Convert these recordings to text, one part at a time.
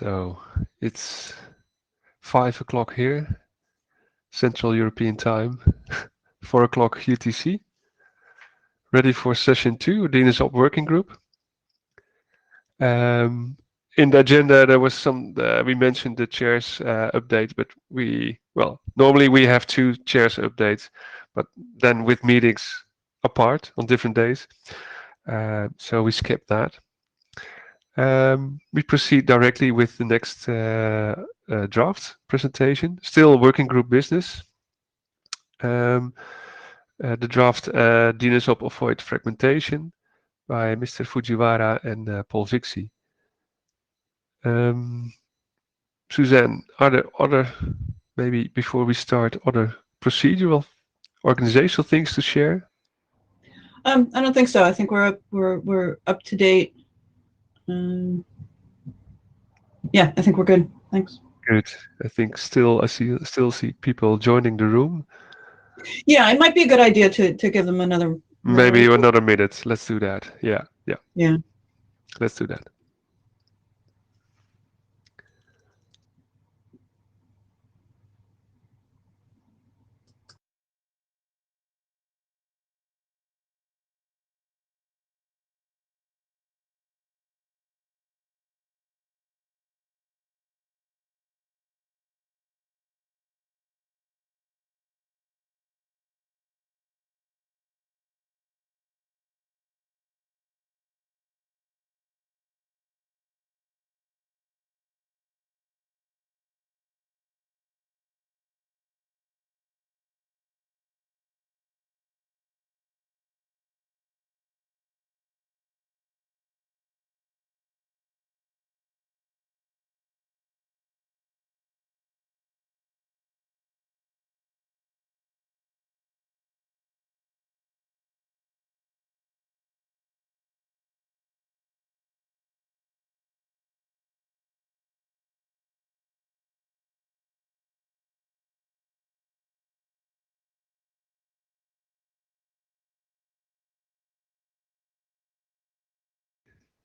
So it's 5 o'clock here, Central European Time, 4 o'clock UTC. Ready for session 2, the Dnsop working group. In the agenda, there was some, we mentioned the chairs update, but normally we have 2 chairs updates, but then with meetings apart on different days. So we skipped that. We proceed directly with the next draft presentation, still working group business. The draft Dnsop Avoid Fragmentation by Mr. Fujiwara and Paul Vixie. Suzanne, are there other, maybe before we start, other procedural, organizational things to share? I don't think so. I think we're up to date. Yeah, I think we're good. Thanks. Good. I think still see people joining the room. Yeah, it might be a good idea to give them another. Maybe another minute. Let's do that. Yeah. Let's do that.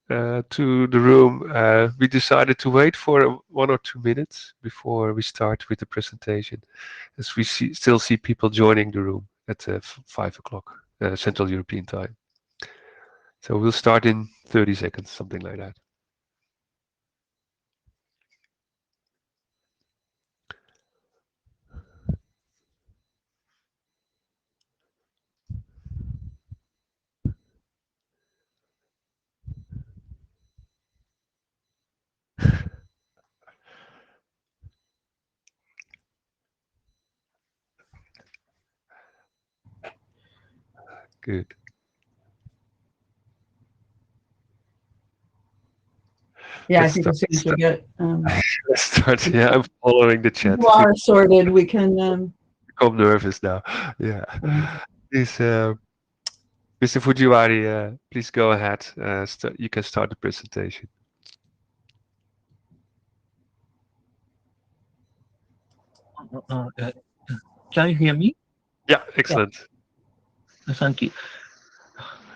To the room, we decided to wait for 1 or 2 minutes before we start with the presentation, as we still see people joining the room at 5 o'clock Central European Time. So we'll start in 30 seconds, something like that. Good. Yeah, I think as soon as we get let's start. Yeah, I'm following the chat. water sorted, we can. I'm nervous now. Yeah. Please, Mr. Fujiwari, please go ahead. You can start the presentation. Can you hear me? Yeah, excellent. Thank you.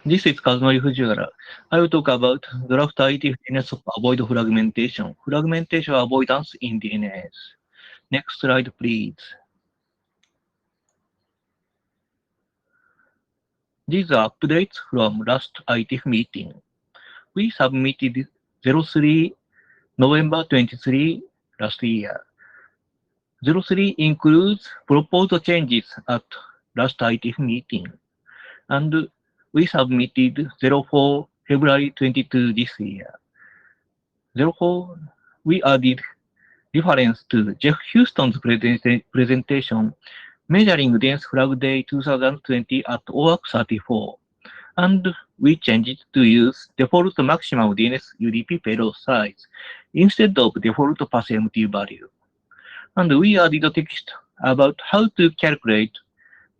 This is Kazunori Fujiwara. I will talk about draft IETF Dnsop avoid fragmentation. Fragmentation avoidance in DNS. Next slide, please. These are updates from last IETF meeting. We submitted 03 November 23 last year. 03 includes proposed changes at last IETF meeting. And we submitted 04 February 22 this year. 04, we added reference to Jeff Houston's presentation measuring dense flag day 2020 at OAC 34. And we changed it to use default maximum DNS UDP payload size instead of default PassMT value. And we added text about how to calculate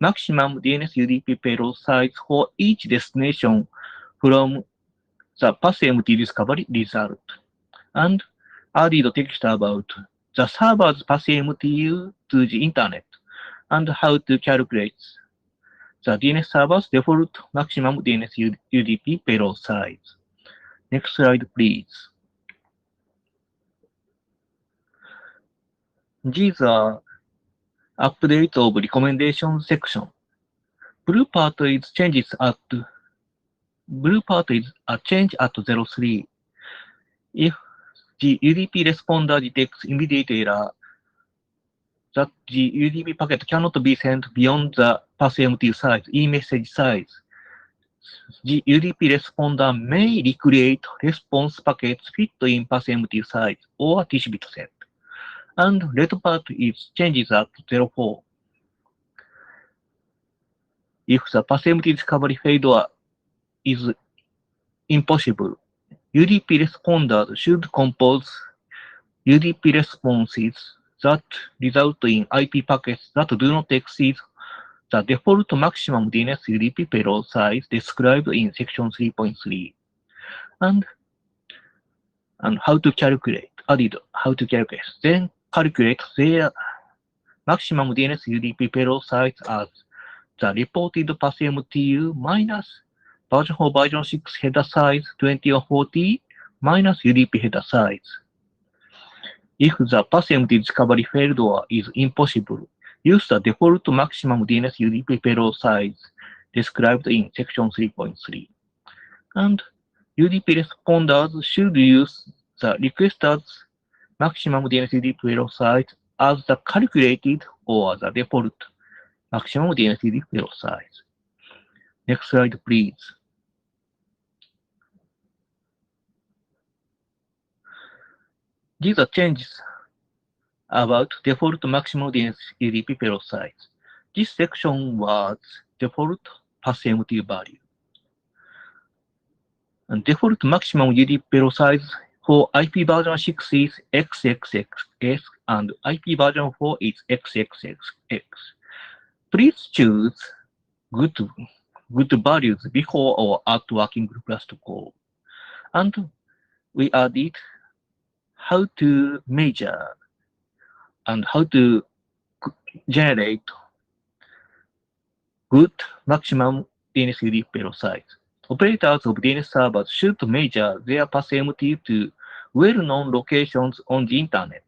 maximum DNS UDP payload size for each destination from the PassMT discovery result, and added text about the server's PassMTU to the internet and how to calculate the DNS server's default maximum DNS UDP payload size. Next slide, please. These are updates of recommendation section. Blue part is a change at 03. If the UDP responder detects immediate error that the UDP packet cannot be sent beyond the passMT size, e-message size, the UDP responder may recreate response packets fit in passMT size or TCBit set, and red part is changes at 04. If the passMT discovery failure is impossible, UDP responders should compose UDP responses that result in IP packets that do not exceed the default maximum DNS UDP payload size described in section 3.3. And how to calculate, then calculate their maximum DNS UDP payload size as the reported passMTU minus version 4 version 6 header size 20 or 40 minus UDP header size. If the passMT discovery failure is impossible, use the default maximum DNS UDP payload size described in section 3.3. And UDP responders should use the requester's maximum DNS UDP payload size as the calculated or the default maximum DNS UDP payload size. Next slide, please. These are changes about default maximum DNS UDP payload size. This section was default passMT value. And default maximum UDP payload size for IP version 6 is XXXX and IP version 4 is XXXX. Please choose good values before or after working group last call. And we added how to measure and how to generate good maximum DNS UDP payload size. Operators of DNS servers should measure their passMT to well-known locations on the internet,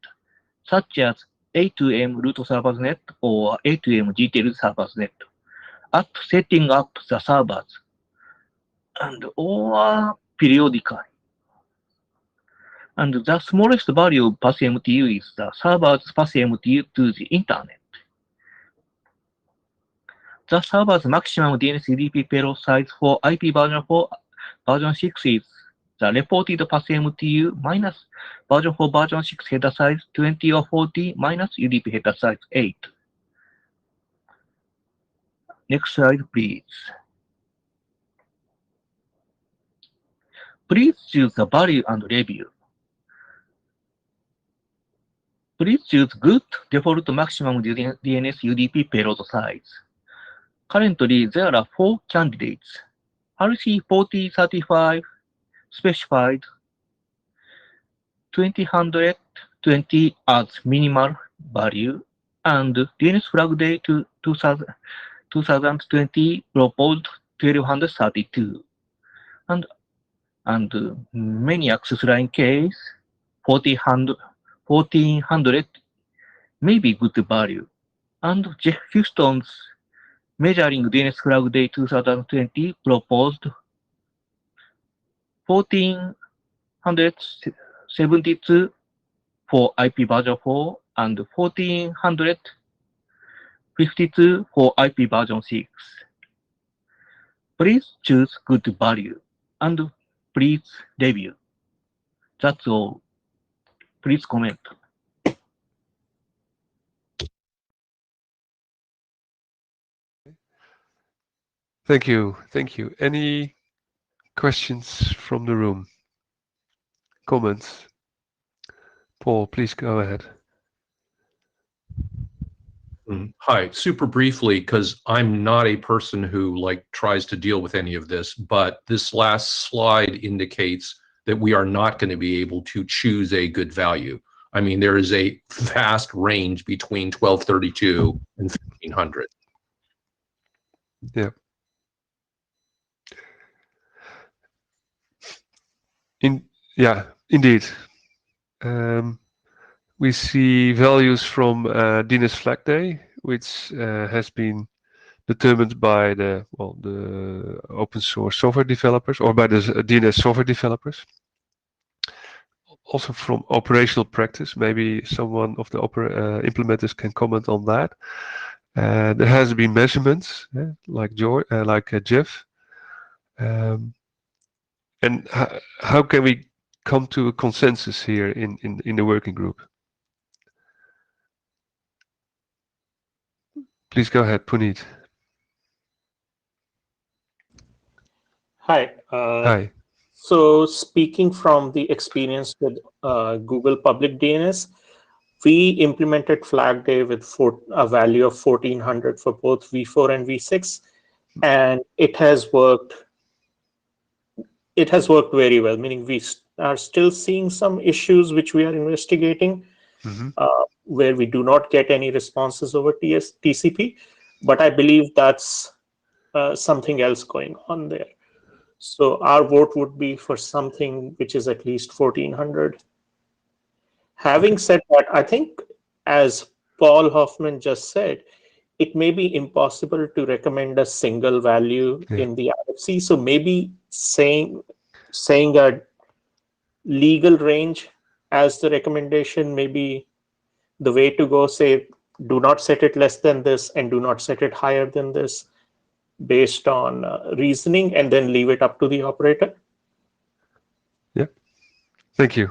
such as A2M root servers net or A2M GTL servers net, at setting up the servers and or periodically. And the smallest value of passMTU is the server's passMTU to the internet. The server's maximum DNS UDP payload size for IP version 4 version 6 is the reported passMTU minus version 4 version 6 header size 20 or 40 minus UDP header size 8. Next slide, please. Please choose the value and review. Please choose good default maximum DNS UDP payload size. Currently, there are 4 candidates. RC4035 specified 2020 as minimal value, and DNS flag day to 2020 proposed 1232. And many access line case 1400 may be good value. And Jeff Houston's measuring DNS flag day 2020 proposed 1472 for IP version 4 and 1452 for IP version 6. Please choose good value and please review. That's all. Please comment. Thank you. Thank you. Any questions from the room? Comments? Paul, please go ahead. Hi, super briefly, because I'm not a person who tries to deal with any of this, but this last slide indicates that we are not going to be able to choose a good value. I mean, there is a vast range between 1232 and 1500. Yeah. Indeed. We see values from DNS Flag Day, which has been determined by the open source software developers or by the DNS software developers. Also from operational practice, maybe someone of the implementers can comment on that. There has been measurements, like Jeff. And how can we come to a consensus here in the working group? Please go ahead, Puneet. Hi. Hi. So speaking from the experience with Google Public DNS, we implemented Flag Day with a value of 1400 for both V4 and V6, and it has worked. It has worked very well, meaning we are still seeing some issues which we are investigating, where we do not get any responses over TCP, but I believe that's something else going on there. So our vote would be for something which is at least 1400. Having said that, I think, as Paul Hoffman just said, it may be impossible to recommend a single value in the RFC. So maybe saying a legal range as the recommendation may be the way to go. Say, do not set it less than this and do not set it higher than this, based on reasoning, and then leave it up to the operator. Yeah, thank you.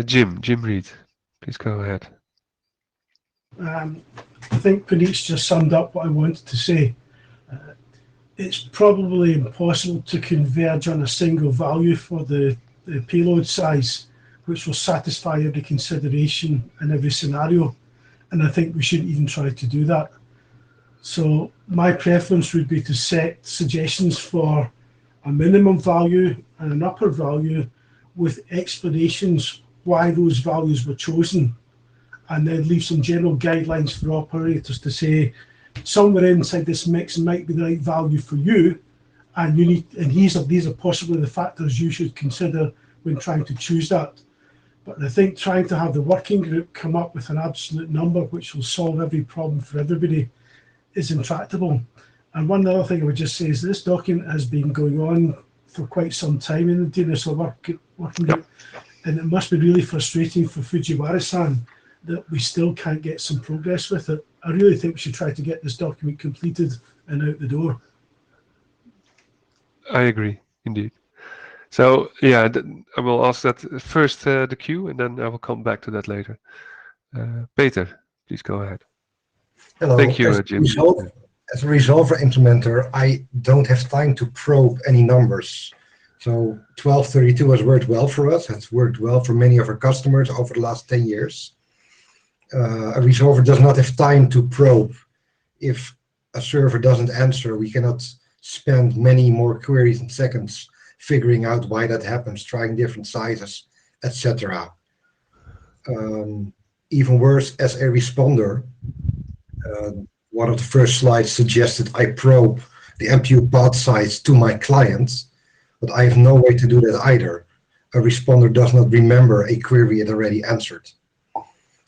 Jim Reed, please go ahead. I think Puneet's just summed up what I wanted to say. It's probably impossible to converge on a single value for the payload size, which will satisfy every consideration in every scenario. And I think we shouldn't even try to do that. So my preference would be to set suggestions for a minimum value and an upper value with explanations why those values were chosen, and then leave some general guidelines for operators to say somewhere inside this mix might be the right value for you, and these are possibly the factors you should consider when trying to choose that. But I think trying to have the working group come up with an absolute number which will solve every problem for everybody is intractable. And one other thing I would just say is this document has been going on for quite some time in the DNS working group, and it must be really frustrating for Fujiwara-san that we still can't get some progress with it. I really think we should try to get this document completed and out the door. I agree, indeed. So yeah, I will ask that first, the queue, and then I will come back to that later. Peter, please go ahead. Hello. Thank you, Jim. As a resolver implementer, I don't have time to probe any numbers. So 1232 has worked well for us. It's worked well for many of our customers over the last 10 years. A resolver does not have time to probe. If a server doesn't answer, we cannot spend many more queries and seconds figuring out why that happens, trying different sizes, etc. Even worse, as a responder, one of the first slides suggested I probe the MPU path size to my client, but I have no way to do that either. A responder does not remember a query it already answered.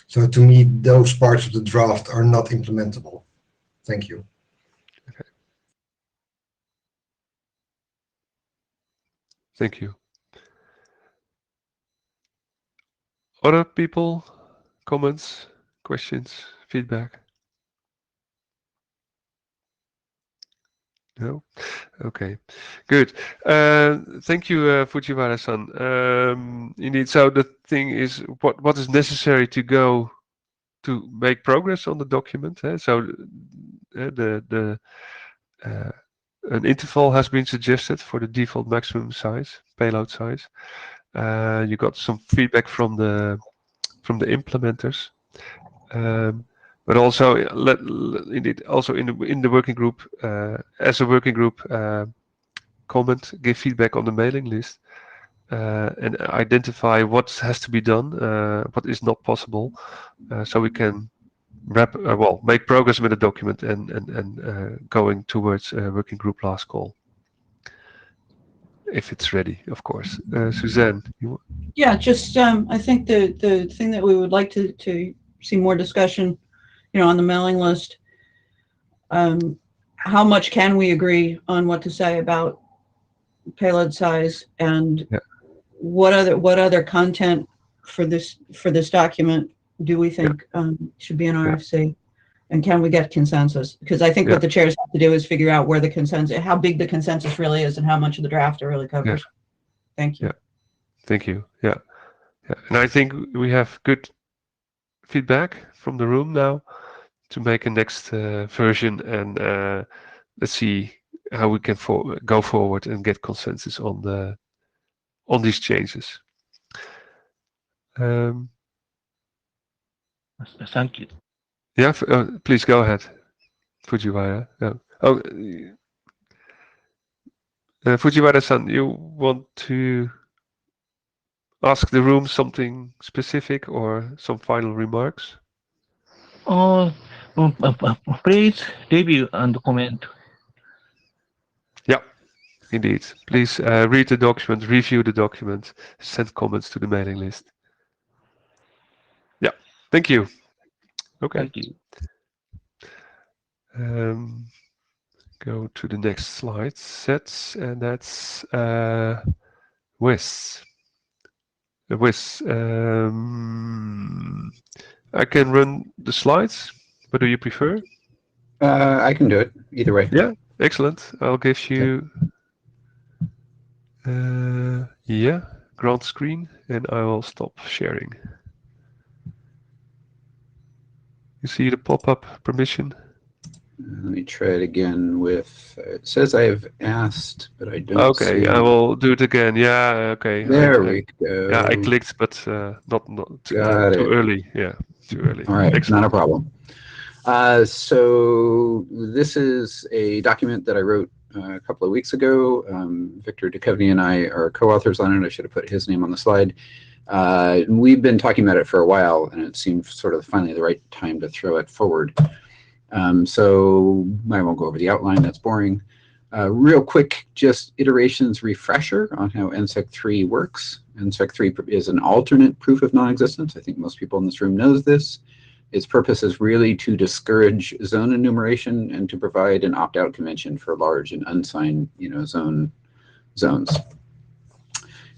So to me, those parts of the draft are not implementable. Thank you. Okay. Thank you. Other people, comments, questions, feedback? No? Okay, good. Thank you, Fujiwara-san. Indeed, so the thing is, what is necessary to go to make progress on the document? So an interval has been suggested for the default maximum size, payload size. You got some feedback from the implementers. But also, indeed, also in the working group, as a working group, comment, give feedback on the mailing list, and identify what has to be done, what is not possible, so we can make progress with the document and going towards working group last call. if it's ready, of course. Suzanne, Yeah, just I think the thing that we would like to see more discussion, on the mailing list. How much can we agree on what to say about payload size, and Yeah. what other content for this document do we think should be an RFC, and can we get consensus? Because I think Yeah. what the chairs have to do is figure out where the consensus, how big the consensus really is, and how much of the draft it really covers. Thank you. Yeah. Thank you. Yeah. And I think we have good feedback from the room now to make a next version, and let's see how we can go forward and get consensus on these changes. Thank you. Yeah, please go ahead, Fujiwara. No. Oh, Fujiwara-san, you want to ask the room something specific or some final remarks? Please review and comment. Yeah, indeed. Please read the document, review the document, send comments to the mailing list. Yeah, thank you. Okay. Thank you. Go to the next slide set, and that's Wes. Wes, I can run the slides. What do you prefer? I can do it either way. Yeah, excellent. I'll give you grant screen, and I will stop sharing. You see the pop-up permission? Let me try it again with, it says I have asked, but I don't Okay, see. I will do it again. Yeah, okay. There we go. Yeah, I clicked, but not too early. Yeah, too early. All right, excellent. not a problem. So this is a document that I wrote a couple of weeks ago. Victor Duchovny and I are co-authors on it. I should have put his name on the slide. We've been talking about it for a while, and it seemed sort of finally the right time to throw it forward. So I won't go over the outline, that's boring. Real quick, just iterations refresher on how NSEC 3 works. NSEC 3 is an alternate proof of non-existence. I think most people in this room knows this. Its purpose is really to discourage zone enumeration and to provide an opt-out convention for large and unsigned, zones.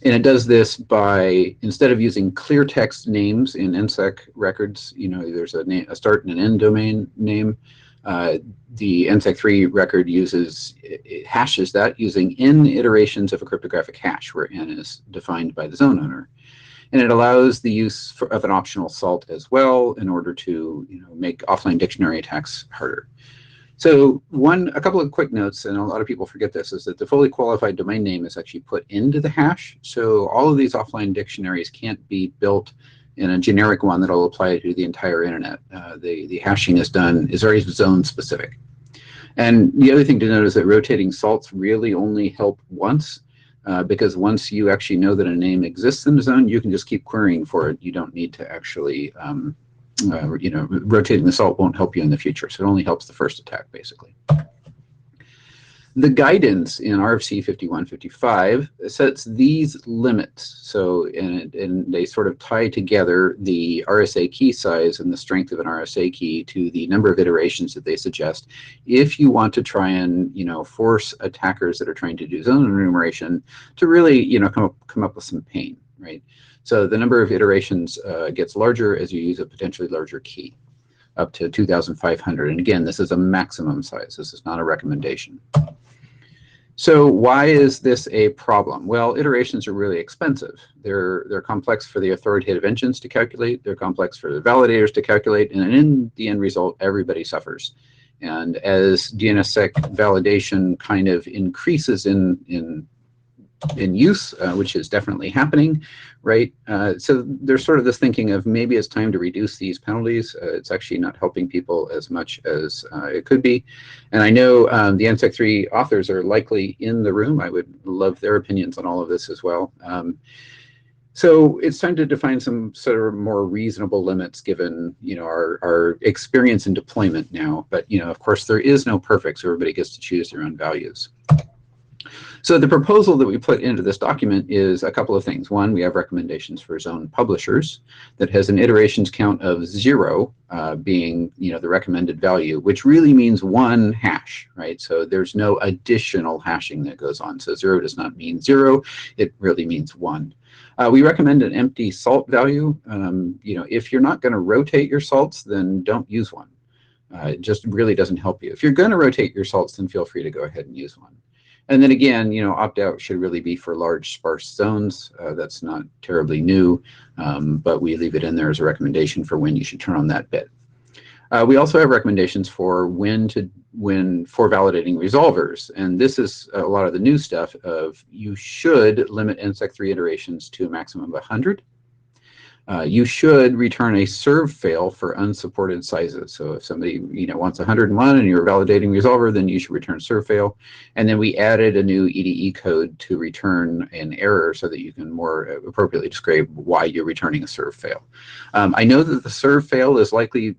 And it does this by, instead of using clear text names in NSEC records, there's a start and an end domain name. The NSEC 3 record it hashes that using n iterations of a cryptographic hash, where n is defined by the zone owner. And it allows the use of an optional salt as well in order to make offline dictionary attacks harder. So a couple of quick notes, and a lot of people forget this, is that the fully qualified domain name is actually put into the hash. So all of these offline dictionaries can't be built in a generic one that will apply to the entire internet. The hashing is very zone specific. And the other thing to note is that rotating salts really only help once, because once you actually know that a name exists in the zone, you can just keep querying for it. You don't need to actually rotating the salt won't help you in the future. So it only helps the first attack, basically. The guidance in RFC 5155 sets these limits. So, and they sort of tie together the RSA key size and the strength of an RSA key to the number of iterations that they suggest if you want to try and, force attackers that are trying to do zone enumeration to really, come up with some pain, right? So the number of iterations gets larger as you use a potentially larger key, up to 2,500. And again, this is a maximum size. This is not a recommendation. So why is this a problem? Well, iterations are really expensive. They're complex for the authoritative engines to calculate. They're complex for the validators to calculate. And in the end result, everybody suffers. And as DNSSEC validation kind of increases in use, which is definitely happening, right? So there's sort of this thinking of maybe it's time to reduce these penalties. It's actually not helping people as much as it could be. And I know the NSEC 3 authors are likely in the room. I would love their opinions on all of this as well. So it's time to define some sort of more reasonable limits given, our experience in deployment now. But, of course, there is no perfect, so everybody gets to choose their own values. So the proposal that we put into this document is a couple of things. One, we have recommendations for zone publishers that has an iterations count of 0 being, the recommended value, which really means 1 hash, right? So there's no additional hashing that goes on. So 0 does not mean 0. It really means 1. We recommend an empty salt value. If you're not going to rotate your salts, then don't use one. It just really doesn't help you. If you're going to rotate your salts, then feel free to go ahead and use one. And then again, opt-out should really be for large sparse zones. That's not terribly new, but we leave it in there as a recommendation for when you should turn on that bit. We also have recommendations for when for validating resolvers. And this is a lot of the new stuff of you should limit NSEC3 iterations to a maximum of 100. You should return a serve fail for unsupported sizes. So if somebody wants 101 and you're validating resolver, then you should return serve fail. And then we added a new EDE code to return an error so that you can more appropriately describe why you're returning a serve fail. I know that the serve fail is likely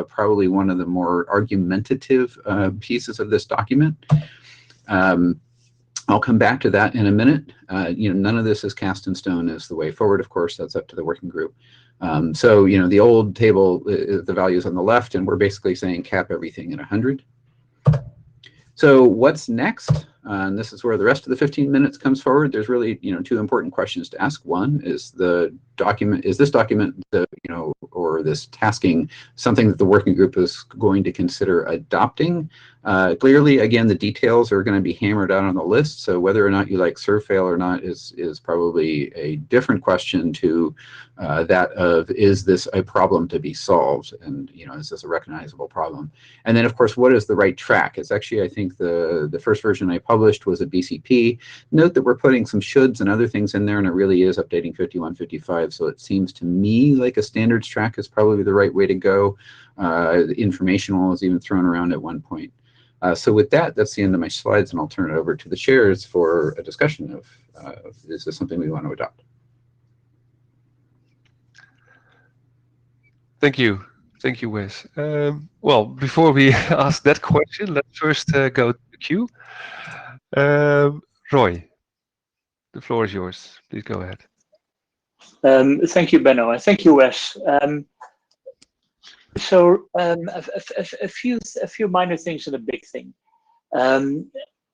probably one of the more argumentative pieces of this document. I'll come back to that in a minute. None of this is cast in stone as the way forward, of course. That's up to the working group. So, the old table, the values on the left, and we're basically saying cap everything at 100. So what's next? And this is where the rest of the 15 minutes comes forward. There's really, 2 important questions to ask. One is this document, or this tasking something that the working group is going to consider adopting? Clearly, again, the details are going to be hammered out on the list. So whether or not you like serve fail or not is probably a different question to that of, is this a problem to be solved? And, is this a recognizable problem? And then, of course, what is the right track? It's actually, I think, the first version I published was a BCP. Note that we're putting some shoulds and other things in there, and it really is updating 5155. So it seems to me like a standards track is probably the right way to go. The informational is even thrown around at one point. So with that, that's the end of my slides, and I'll turn it over to the chairs for a discussion of is this something we want to adopt? Thank you. Thank you, Wes. Well, before we ask that question, let's first go to the queue. Roy, the floor is yours. Please go ahead. Thank you, Benno, and thank you, Wes. A few minor things and a big thing.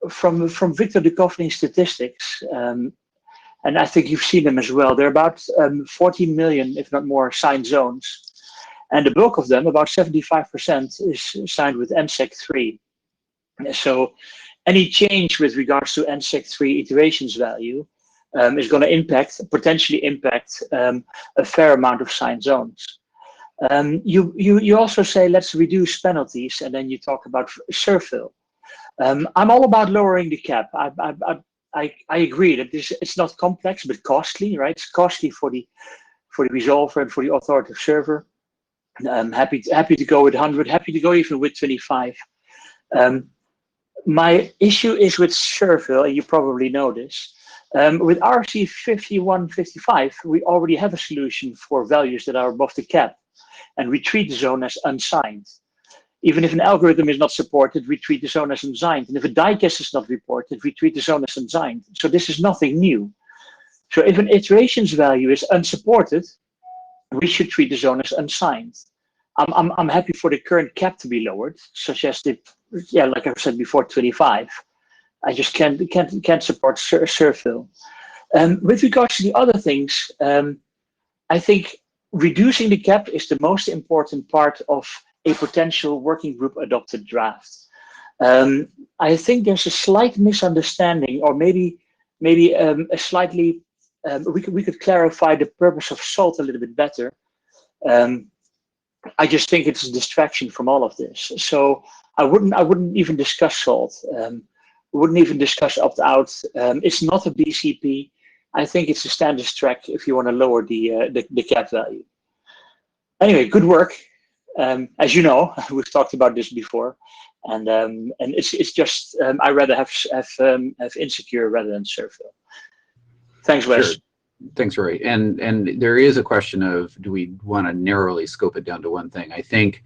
From Victor Duchovny's statistics, and I think you've seen them as well. There are about 14 million, if not more, signed zones. And the bulk of them, about 75%, is signed with NSEC3. So any change with regards to NSEC3 iterations value is going to potentially impact a fair amount of signed zones. You also say, let's reduce penalties, and then you talk about serve fail. I'm all about lowering the cap. I agree that it's not complex, but costly, right? It's costly for the resolver and for the authoritative server. I'm happy to go with 100, happy to go even with 25. My issue is with serve fail, and you probably know this. With RC 5155, we already have a solution for values that are above the cap, and we treat the zone as unsigned. Even if an algorithm is not supported, we treat the zone as unsigned. And if a diecast is not reported, we treat the zone as unsigned. So this is nothing new. So if an iterations value is unsupported, we should treat the zone as unsigned. I'm happy for the current cap to be lowered, such as like I said before, 25. I just can't support serve fail. With regards to the other things, I think reducing the cap is the most important part of a potential working group adopted draft. I think there's a slight misunderstanding, or maybe a slightly we could clarify the purpose of SALT a little bit better. I just think it's a distraction from all of this. So I wouldn't even discuss SALT. Wouldn't even discuss opt-out. It's not a BCP. I think it's a standards track if you want to lower the cap value. Anyway, good work. As you know, we've talked about this before, and it's just I rather have insecure rather than serve fail. Thanks, Wes. Sure. Thanks, Roy. And there is a question of, do we want to narrowly scope it down to one thing? I think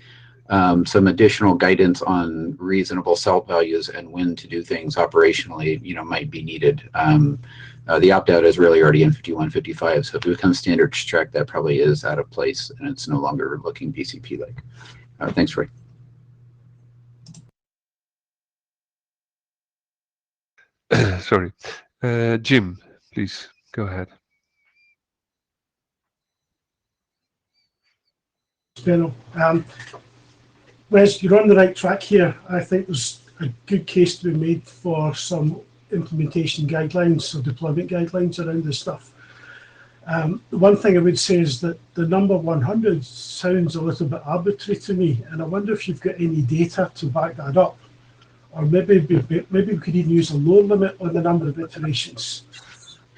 some additional guidance on reasonable salt values and when to do things operationally, might be needed. The opt-out is really already in 5155, so if it becomes standard extract, that probably is out of place and it's no longer looking BCP-like. Thanks, Roy. Sorry. Jim, please go ahead. Wes, you're on the right track here. I think there's a good case to be made for some implementation guidelines or deployment guidelines around this stuff. The one thing I would say is that the number 100 sounds a little bit arbitrary to me, and I wonder if you've got any data to back that up. Or maybe we could even use a lower limit on the number of iterations.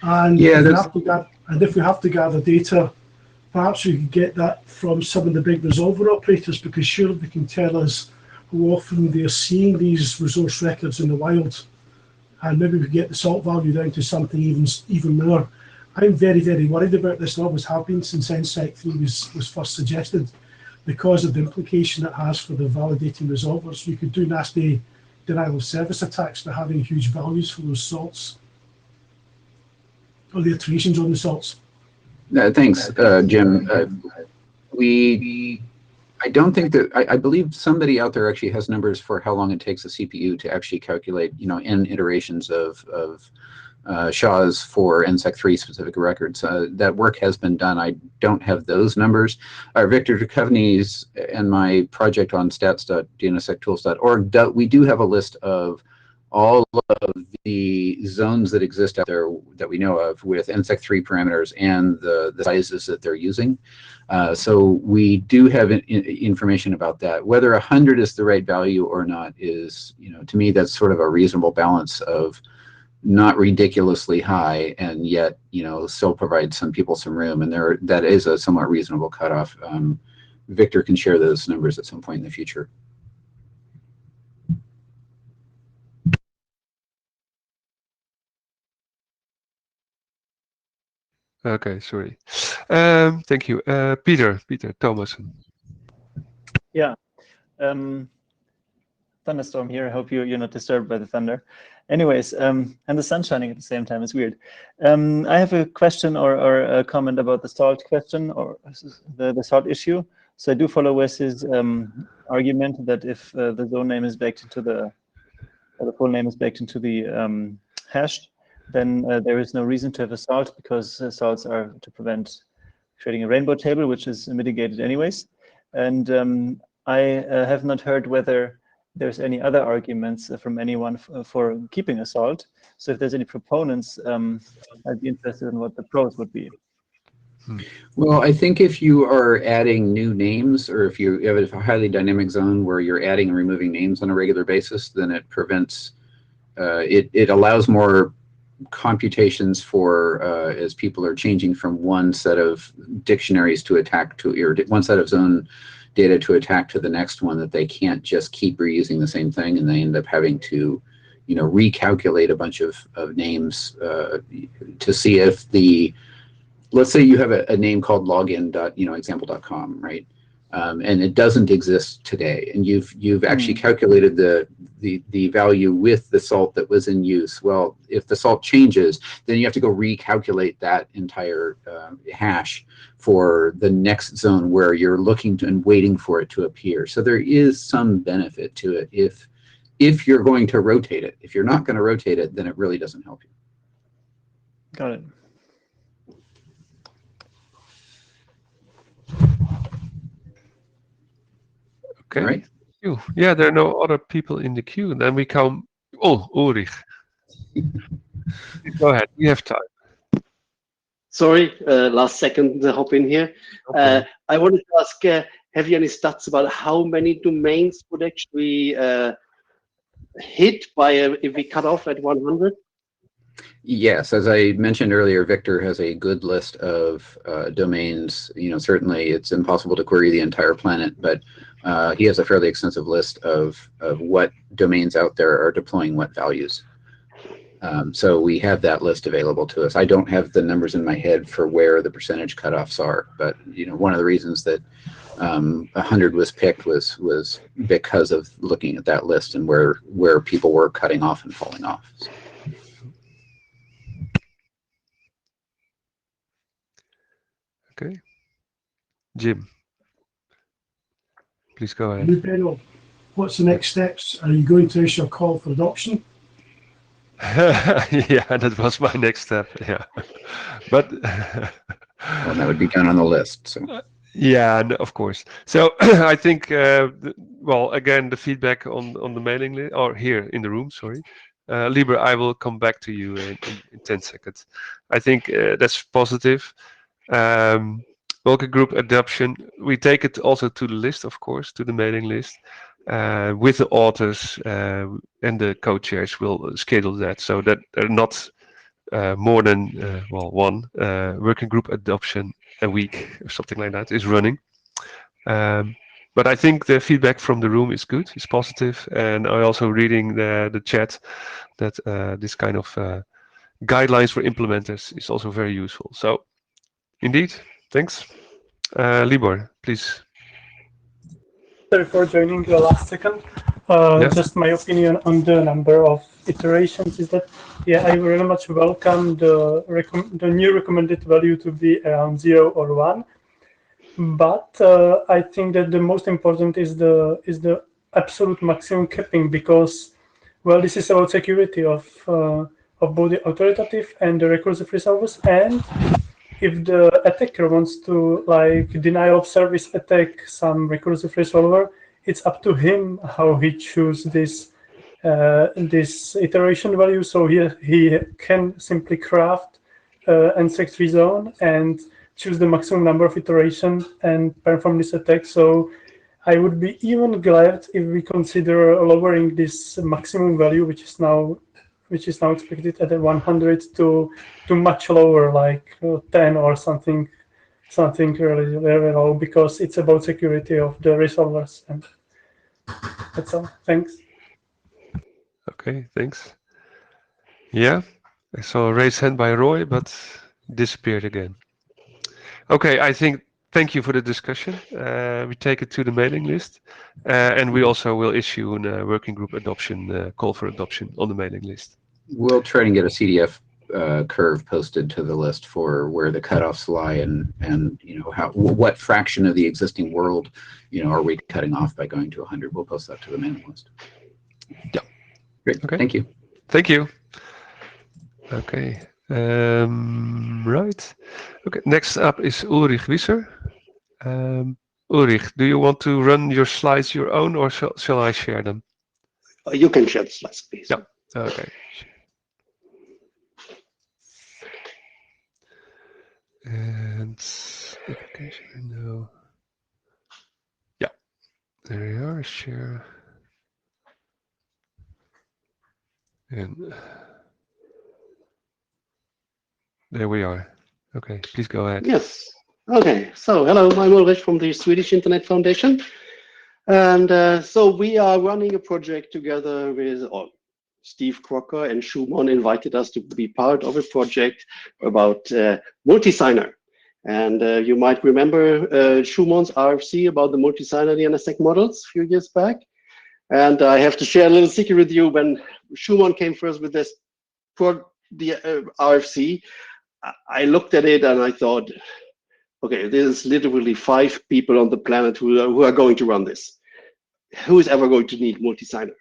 And, yeah, if we have to gather data, perhaps we could get that from some of the big resolver operators, because surely they can tell us how often they're seeing these resource records in the wild. And maybe we could get the salt value down to something even lower. I'm very, very worried about this, and always have been since NSEC 3 was first suggested, because of the implication it has for the validating resolvers. We could do nasty denial of service attacks by having huge values for those salts, or the iterations on the salts. Thanks, Jim. I don't think that, I believe somebody out there actually has numbers for how long it takes a CPU to actually calculate, n iterations of SHAs for NSEC 3 specific records. That work has been done. I don't have those numbers. Victor Duchovny's and my project on stats.dnssectools.org, we do have a list of all of the zones that exist out there that we know of with NSEC 3 parameters and the sizes that they're using. So we do have information about that. Whether 100 is the right value or not is, to me, that's sort of a reasonable balance of not ridiculously high and yet, still provide some people some room. And that is a somewhat reasonable cutoff. Victor can share those numbers at some point in the future. Okay, sorry. Thank you. Peter Thomason. Yeah. Thunderstorm here. I hope you're not disturbed by the thunder. Anyways, and the sun shining at the same time is weird. I have a question or a comment about the salt question or the salt issue. So I do follow Wes's argument that if the zone name is baked into the full name is baked into the hash, then there is no reason to have a salt, because salts are to prevent creating a rainbow table, which is mitigated anyways. And I have not heard whether there's any other arguments from anyone for keeping a salt. So if there's any proponents, I'd be interested in what the pros would be. Well, I think if you are adding new names, or if you have a highly dynamic zone where you're adding and removing names on a regular basis, then it prevents, it allows more computations for as people are changing from one set of dictionaries to attack to, or one set of zone data to attack to the next one, that they can't just keep reusing the same thing, and they end up having to, recalculate a bunch of names to see if let's say you have a name called login.example.com, right? And it doesn't exist today, and you've actually calculated the value with the salt that was in use. Well, if the salt changes, then you have to go recalculate that entire hash for the next zone where you're looking to and waiting for it to appear. So there is some benefit to it if you're going to rotate it. If you're not going to rotate it, then it really doesn't help you. Got it. Okay. All right. Yeah, there are no other people in the queue. Then we come. Oh, Ulrich. Go ahead. We have time. Sorry, last second to hop in here. Okay. I wanted to ask, have you any stats about how many domains would actually hit by if we cut off at 100? Yes, as I mentioned earlier, Victor has a good list of domains. Certainly it's impossible to query the entire planet, but he has a fairly extensive list of what domains out there are deploying what values. So we have that list available to us. I don't have the numbers in my head for where the percentage cutoffs are, but one of the reasons that 100 was picked was because of looking at that list and where people were cutting off and falling off. So. Okay, Jim, please go ahead. Pedro, what's the next steps? Are you going to issue a call for adoption? Yeah, that was my next step. Yeah, but Well, that would be done on the list. So. Yeah, of course. So I think, well, again, the feedback on the mailing list, or here in the room, sorry. Liber, I will come back to you in 10 seconds. I think that's positive. Working group adoption, we take it also to the list, of course, to the mailing list. With the authors and the co-chairs will schedule that so that there are not more than one working group adoption a week or something like that is running. But I think the feedback from the room is good, it's positive, and I also reading the chat that this kind of guidelines for implementers is also very useful. So indeed, thanks. Libor, please. Sorry for joining the last second. Just my opinion on the number of iterations is that, yeah, I very much welcome the new recommended value to be around 0 or 1. But I think that the most important is the absolute maximum capping, because, well, this is about security of both the authoritative and the recursive resolvers. And if the attacker wants to, like, denial of service attack some recursive resolver, it's up to him how he chooses this iteration value. So he can simply craft an free zone and choose the maximum number of iterations and perform this attack. So I would be even glad if we consider lowering this maximum value, which is now expected at 100 to much lower, like 10 or something really very low, because it's about security of the resolvers. And that's all. Thanks. Okay, thanks. Yeah, I saw a raised hand by Roy, but disappeared again. Okay, I think thank you for the discussion. We take it to the mailing list, and we also will issue a working group adoption call for adoption on the mailing list. We'll try and get a CDF curve posted to the list for where the cutoffs lie and what fraction of the existing world are we cutting off by going to 100. We'll post that to the mailing list. Yeah. Great. Okay. Thank you. Thank you. Okay. Right. Okay. Next up is Ulrich Wisser. Ulrich, do you want to run your slides your own, or shall I share them? You can share the slides, please. Yeah. Okay. And application window. Yeah. There we are. Share. And there we are. Okay, please go ahead. Yes. Okay. So, hello, I'm Ulrich from the Swedish Internet Foundation. And so we are running a project together with Steve Crocker, and Schumann invited us to be part of a project about multi-signer. And you might remember Schumann's RFC about the multi-signer DNSSEC models a few years back. And I have to share a little secret with you. When Schumann came first with this RFC, I looked at it and I thought, okay, there's literally 5 people on the planet who are going to run this. Who is ever going to need multi-signer?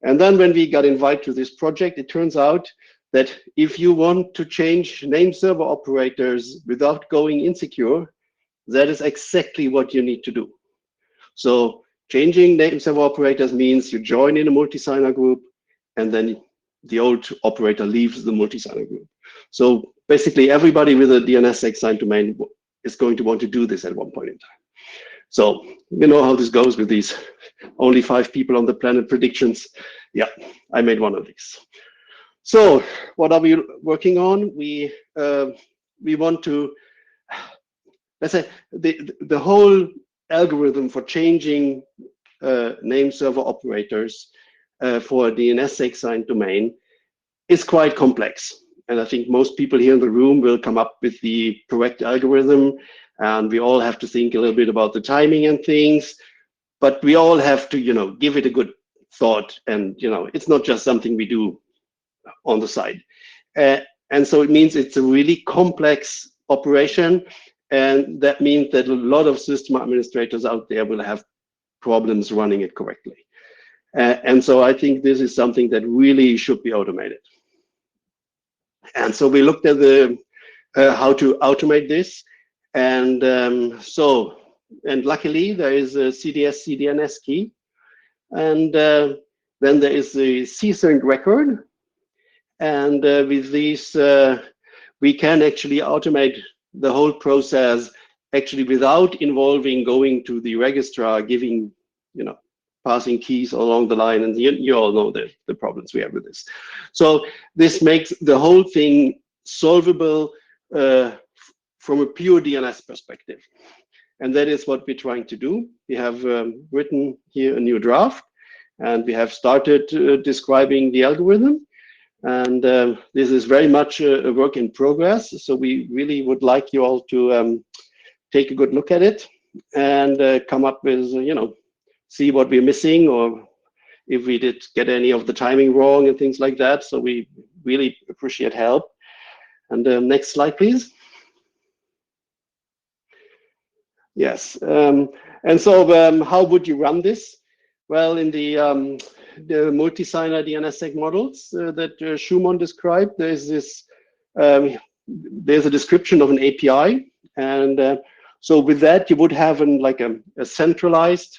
And then when we got invited to this project, it turns out that if you want to change name server operators without going insecure, that is exactly what you need to do. So changing name server operators means you join in a multi-signer group, and then the old operator leaves the multi-signer group. So basically everybody with a DNSSEC signed domain is going to want to do this at one point in time. So you know how this goes with these only 5 people on the planet predictions. Yeah, I made one of these. So what are we working on? We want to, let's say, the whole algorithm for changing name server operators for a DNSSEC signed domain is quite complex. And I think most people here in the room will come up with the correct algorithm, and we all have to think a little bit about the timing and things, but we all have to, give it a good thought. And, it's not just something we do on the side. And so it means it's a really complex operation. And that means that a lot of system administrators out there will have problems running it correctly. And so I think this is something that really should be automated. And so we looked at the how to automate this. And and luckily there is a CDS CDNS key. And then there is the CSync record. And with these, we can actually automate the whole process actually without involving going to the registrar, giving, passing keys along the line. And you all know the problems we have with this. So this makes the whole thing solvable from a pure DNS perspective. And that is what we're trying to do. We have written here a new draft, and we have started describing the algorithm. And this is very much a work in progress. So we really would like you all to take a good look at it and come up with, see what we're missing, or if we did get any of the timing wrong and things like that. So we really appreciate help. And next slide, please. Yes. And so how would you run this? Well, in the multi-signer DNSSEC models that Shumon described, there's this, there's a description of an API. And so with that, you would have a centralized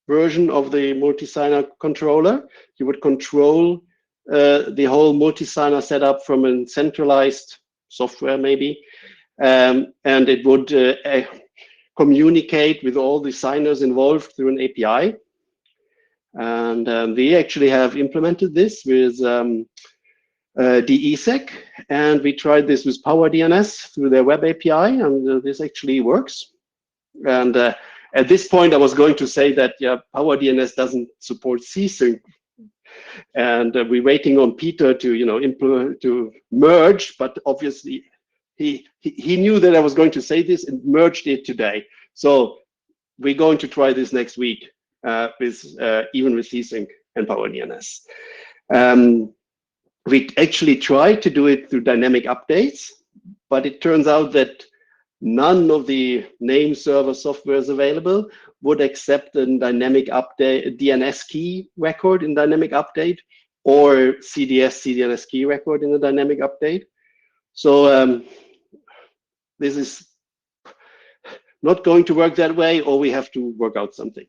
version of the multi-signer controller. You would control the whole multi-signer setup from a centralized software, maybe. And it would communicate with all the signers involved through an API. And we actually have implemented this with DESEC, and we tried this with PowerDNS through their web API, and this actually works. And at this point, I was going to say that PowerDNS doesn't support CSync, and we're waiting on Peter to to merge, but obviously he knew that I was going to say this and merged it today. So we're going to try this next week. Even with CSync and PowerDNS. We actually tried to do it through dynamic updates, but it turns out that none of the name server softwares available would accept a dynamic update, DNS key record in dynamic update, or CDNS key record in a dynamic update. So this is not going to work that way, or we have to work out something.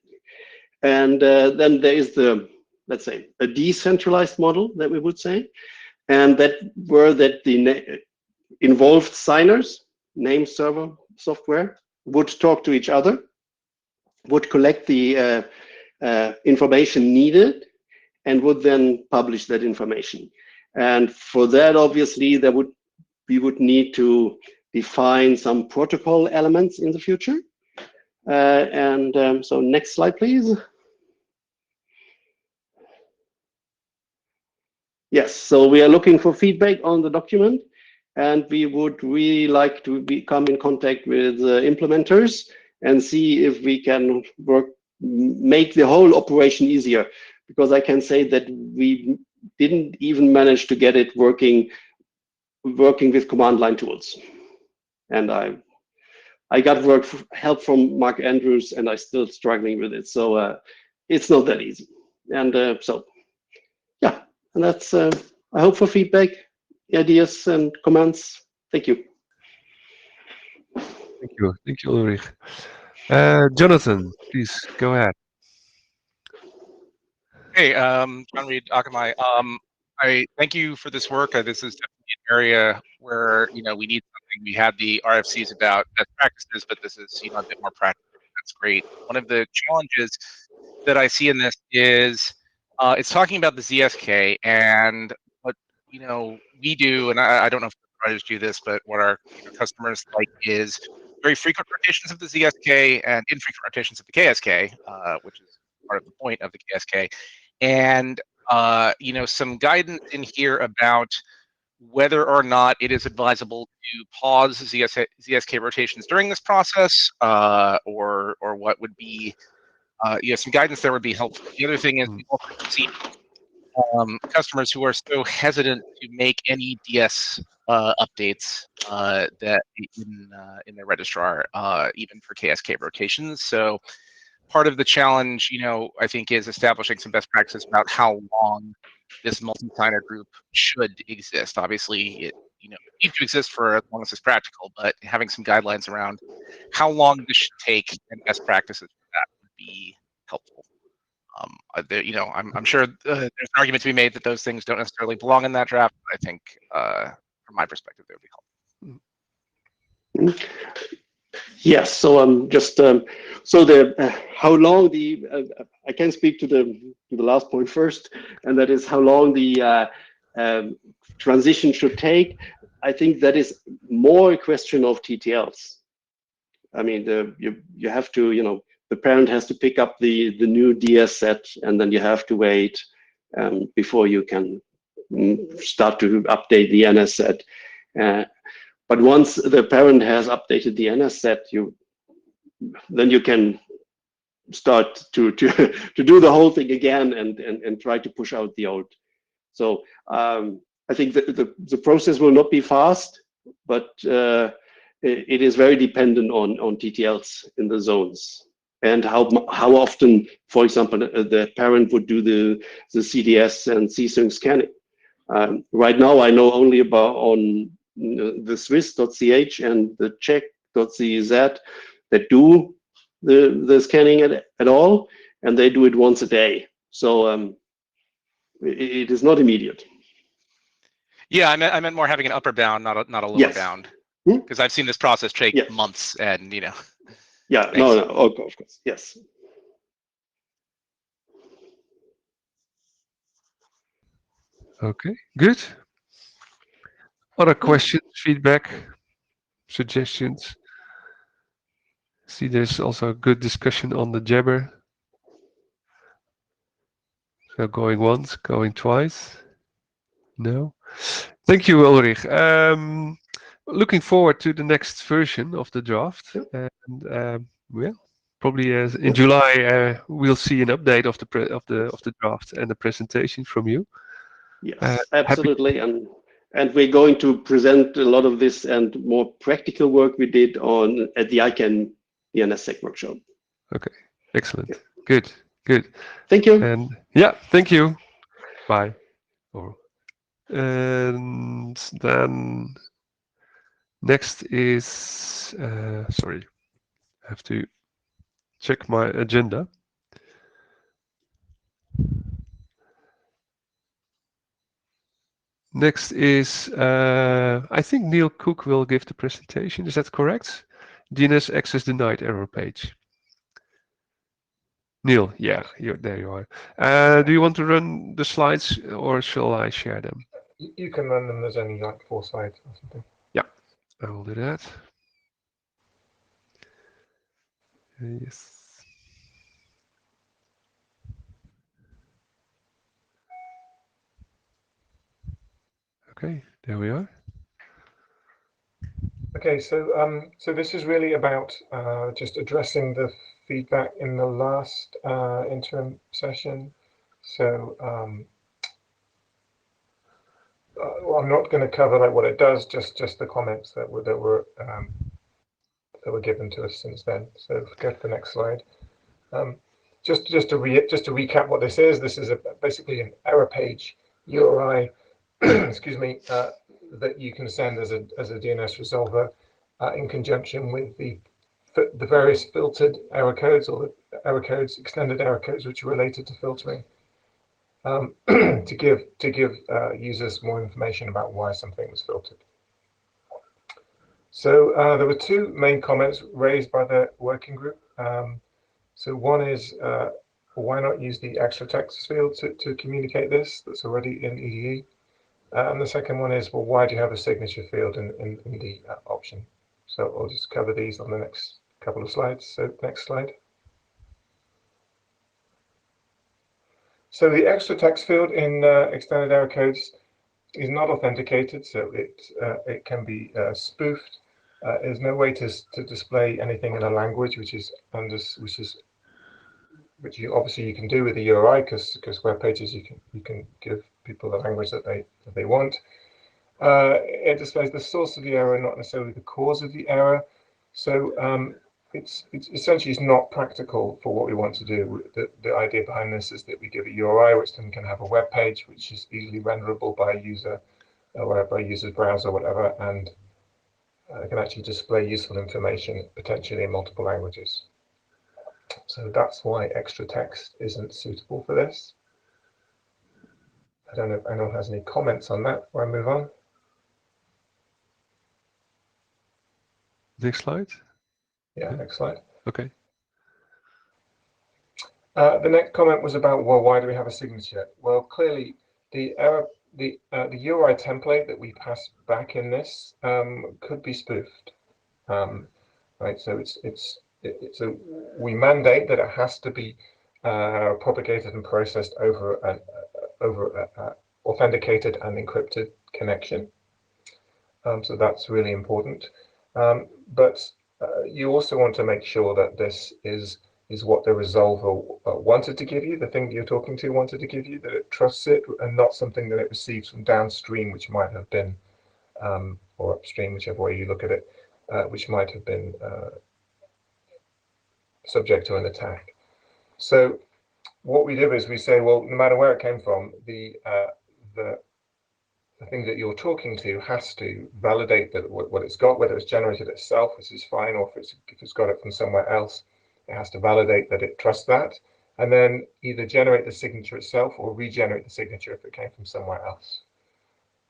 And then there is let's say, a decentralized model that we would say, and that the involved signers, name server software, would talk to each other, would collect the information needed, and would then publish that information. And for that, obviously, we would need to define some protocol elements in the future. So next slide, please. Yes, so we are looking for feedback on the document, and we would really like to come in contact with implementers and see if we can make the whole operation easier, because I can say that we didn't even manage to get it working with command line tools. And I got help from Mark Andrews, and I'm still struggling with it. So it's not that easy. And so, yeah, and that's, I hope for feedback, ideas, and comments. Thank you. Thank you. Thank you, Ulrich. Jonathan, please go ahead. Hey, John Reed, Akamai. I thank you for this work. This is definitely an area where we need something. We had the RFCs about best practices, but this is a bit more practical. That's great. One of the challenges that I see in this is it's talking about the ZSK, and what we do, and I don't know if the providers do this, but what our customers like is very frequent rotations of the ZSK and infrequent rotations of the KSK, which is part of the point of the KSK. And some guidance in here about whether or not it is advisable to pause ZSK rotations during this process, or what would be, some guidance there would be helpful. The other thing is we also see customers who are so hesitant to make any DS updates that in their registrar, even for KSK rotations. So part of the challenge, I think, is establishing some best practices about how long this multi-signer group should exist. Obviously, it needs to exist for as long as it's practical, but having some guidelines around how long this should take and best practices for that would be helpful. I'm sure there's an argument to be made that those things don't necessarily belong in that draft, but I think from my perspective, they would be helpful. Yes, so just so the how long the I can speak to the last point first, and that is how long the transition should take. I think that is more a question of TTLs. I mean, you have to, the parent has to pick up the new DS set, and then you have to wait before you can start to update the NS set. But once the parent has updated the NS set, then you can start to do the whole thing again and try to push out the old. So I think the process will not be fast, but it is very dependent on TTLs in the zones and how often, for example, the parent would do the CDS and CSync scanning. Right now, I know only about on the Swiss.ch and the Czech.cz that do the scanning at all, and they do it once a day. So it is not immediate. Yeah, I meant more having an upper bound, not a lower bound, because I've seen this process take months, and Yeah, thanks. no, of course, yes. Okay, good. Other questions, feedback, suggestions? See, there's also a good discussion on the Jabber. So going once, going twice. No. Thank you, Ulrich. Looking forward to the next version of the draft, and well, probably in July we'll see an update of the draft and the presentation from you. Yes, absolutely, and we're going to present a lot of this and more practical work we did at the ICANN DNSSEC workshop. Okay, excellent. Yeah. Good. Thank you. And yeah, thank you. Bye. And then next is sorry, I have to check my agenda. Next is I think Neil Cook will give the presentation. Is that correct? DNS access denied error page. Neil, yeah, there you are. Do you want to run the slides or shall I share them? You can run them. There's only like 4 slides or something. Yeah, I will do that. Yes. Okay, there we are. Okay, so so this is really about just addressing the feedback in the last interim session. So well, I'm not going to cover like what it does, just the comments that were given to us since then. So go to the next slide. Just to recap what this is basically an error page URI, excuse me, that you can send as a DNS resolver in conjunction with the various filtered error codes or the error codes, extended error codes, which are related to filtering, to give users more information about why something was filtered. So there were 2 main comments raised by the working group. So one is, why not use the extra text field to communicate this that's already in EDE? And the second one is, well, why do you have a signature field in the option? So I'll just cover these on the next couple of slides. So next slide. So the extra text field in extended error codes is not authenticated, so it can be spoofed. There's no way to display anything in a language which you obviously you can do with the URI because web pages you can give people the language that they want. It displays the source of the error, not necessarily the cause of the error. So it's essentially not practical for what we want to do. The idea behind this is that we give a URI which then can have a web page which is easily renderable by a user, or by a user's browser or whatever, and it can actually display useful information potentially in multiple languages. So that's why extra text isn't suitable for this. I don't know if anyone has any comments on that before I move on. Next slide. Yeah, next slide. Okay. The next comment was about, well, why do we have a signature? Well, clearly the URI template that we pass back in this could be spoofed, right? So so we mandate that it has to be propagated and processed over an authenticated and encrypted connection. So that's really important. But you also want to make sure that this is what the resolver wanted to give you, the thing that you're talking to wanted to give you, that it trusts it, and not something that it receives from downstream, which might have been, or upstream, whichever way you look at it, which might have been subject to an attack. So what we do is we say, well, no matter where it came from, the thing that you're talking to has to validate that what it's got, whether it's generated itself, which is fine, or if it's got it from somewhere else, it has to validate that it trusts that, and then either generate the signature itself or regenerate the signature if it came from somewhere else.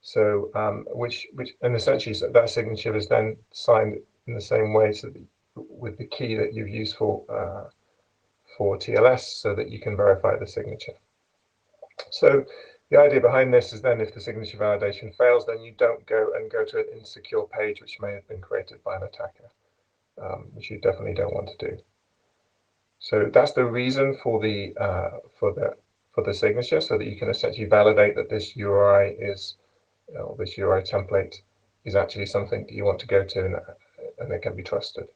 So, and essentially that signature is then signed in the same way, so with the key that you've used for TLS, so that you can verify the signature. So the idea behind this is then if the signature validation fails, then you don't go to an insecure page which may have been created by an attacker, which you definitely don't want to do. So that's the reason for the signature, so that you can essentially validate that this URI is, this URI template is actually something that you want to go to, and it can be trusted.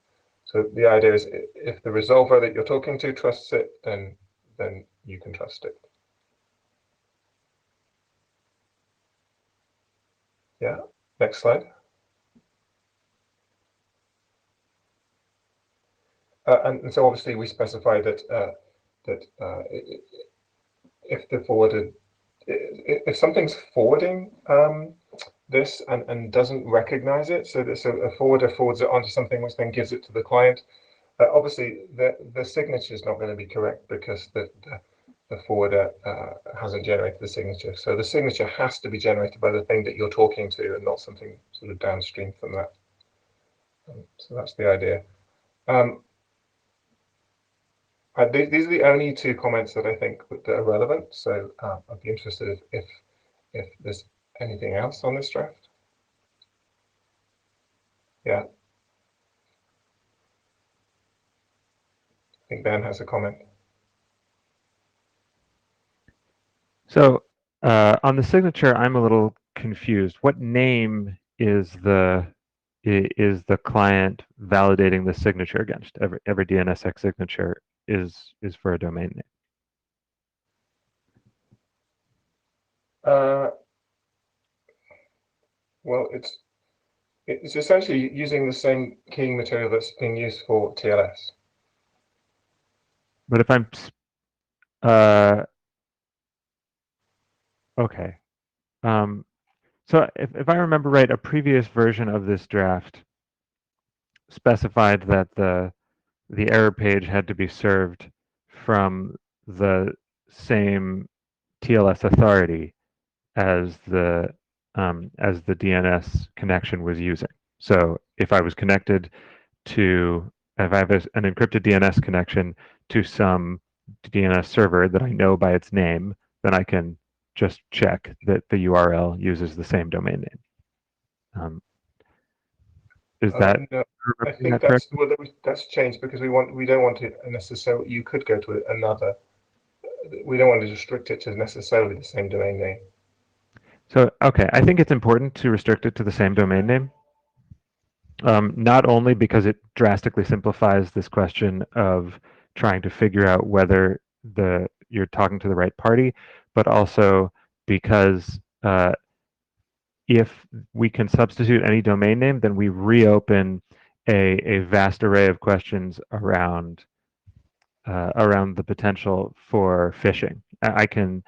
So the idea is, if the resolver that you're talking to trusts it, then you can trust it. Yeah, next slide. And so obviously we specify that if the forwarded, if something's forwarding this and doesn't recognize it, so a forwarder forwards it onto something which then gives it to the client, obviously the signature is not going to be correct because the forwarder hasn't generated the signature. So the signature has to be generated by the thing that you're talking to, and not something sort of downstream from that. So that's the idea. These are the only two comments that I think that are relevant. So I'd be interested if there's anything else on this draft. Yeah. I think Ben has a comment. So on the signature, I'm a little confused. What name is the client validating the signature against? Every DNSX signature is for a domain name. Well, it's essentially using the same keying material that's being used for TLS. But if I'm okay. So if I remember right, a previous version of this draft specified that the error page had to be served from the same TLS authority as the DNS connection was using. So if I was connected to, if I have an encrypted DNS connection to some DNS server that I know by its name, then I can just check that the URL uses the same domain name. Is that? No, I think that's changed because we don't want to necessarily. You could go to we don't want to restrict it to necessarily the same domain name. So, okay, I think it's important to restrict it to the same domain name. Not only because it drastically simplifies this question of trying to figure out whether you're talking to the right party, but also because if we can substitute any domain name, then we reopen a vast array of questions around the potential for phishing. I can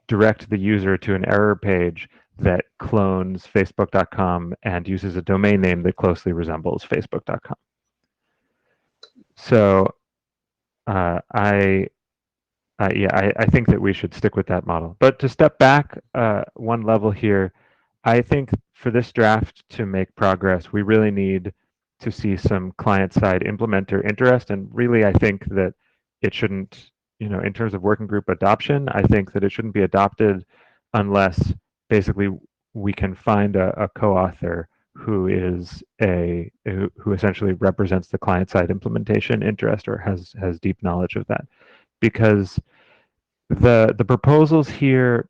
direct the user to an error page that clones facebook.com and uses a domain name that closely resembles facebook.com. So I think that we should stick with that model. But to step back one level here, I think for this draft to make progress, we really need to see some client-side implementer interest. And really, I think that it shouldn't, in terms of working group adoption, I think that it shouldn't be adopted unless basically we can find a co-author who essentially represents the client-side implementation interest or has deep knowledge of that. Because the proposals here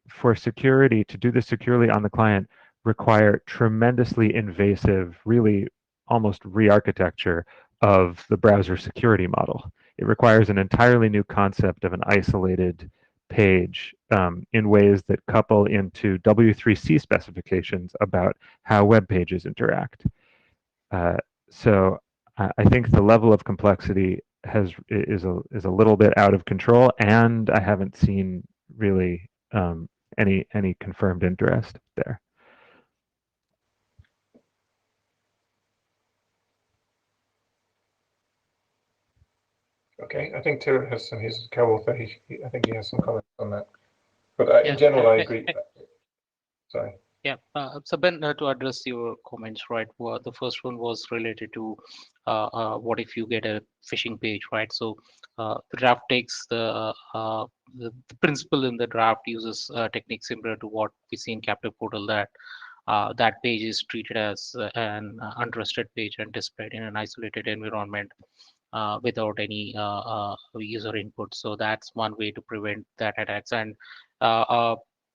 for security, to do this securely on the client, require tremendously invasive, really almost re-architecture of the browser security model. It requires an entirely new concept of an isolated page in ways that couple into W3C specifications about how web pages interact. So I think the level of complexity is a little bit out of control, and I haven't seen really any confirmed interest there. Okay, I think Tira has some, his co-author, I think he has some comments on that. But in general, I agree. Sorry. Yeah, so Ben, to address your comments, right? Well, the first one was related to what if you get a phishing page, right? So the draft takes the principle in the draft uses techniques similar to what we see in Captive Portal, that that page is treated as an untrusted page and displayed in an isolated environment without any user input. So that's one way to prevent that attacks. And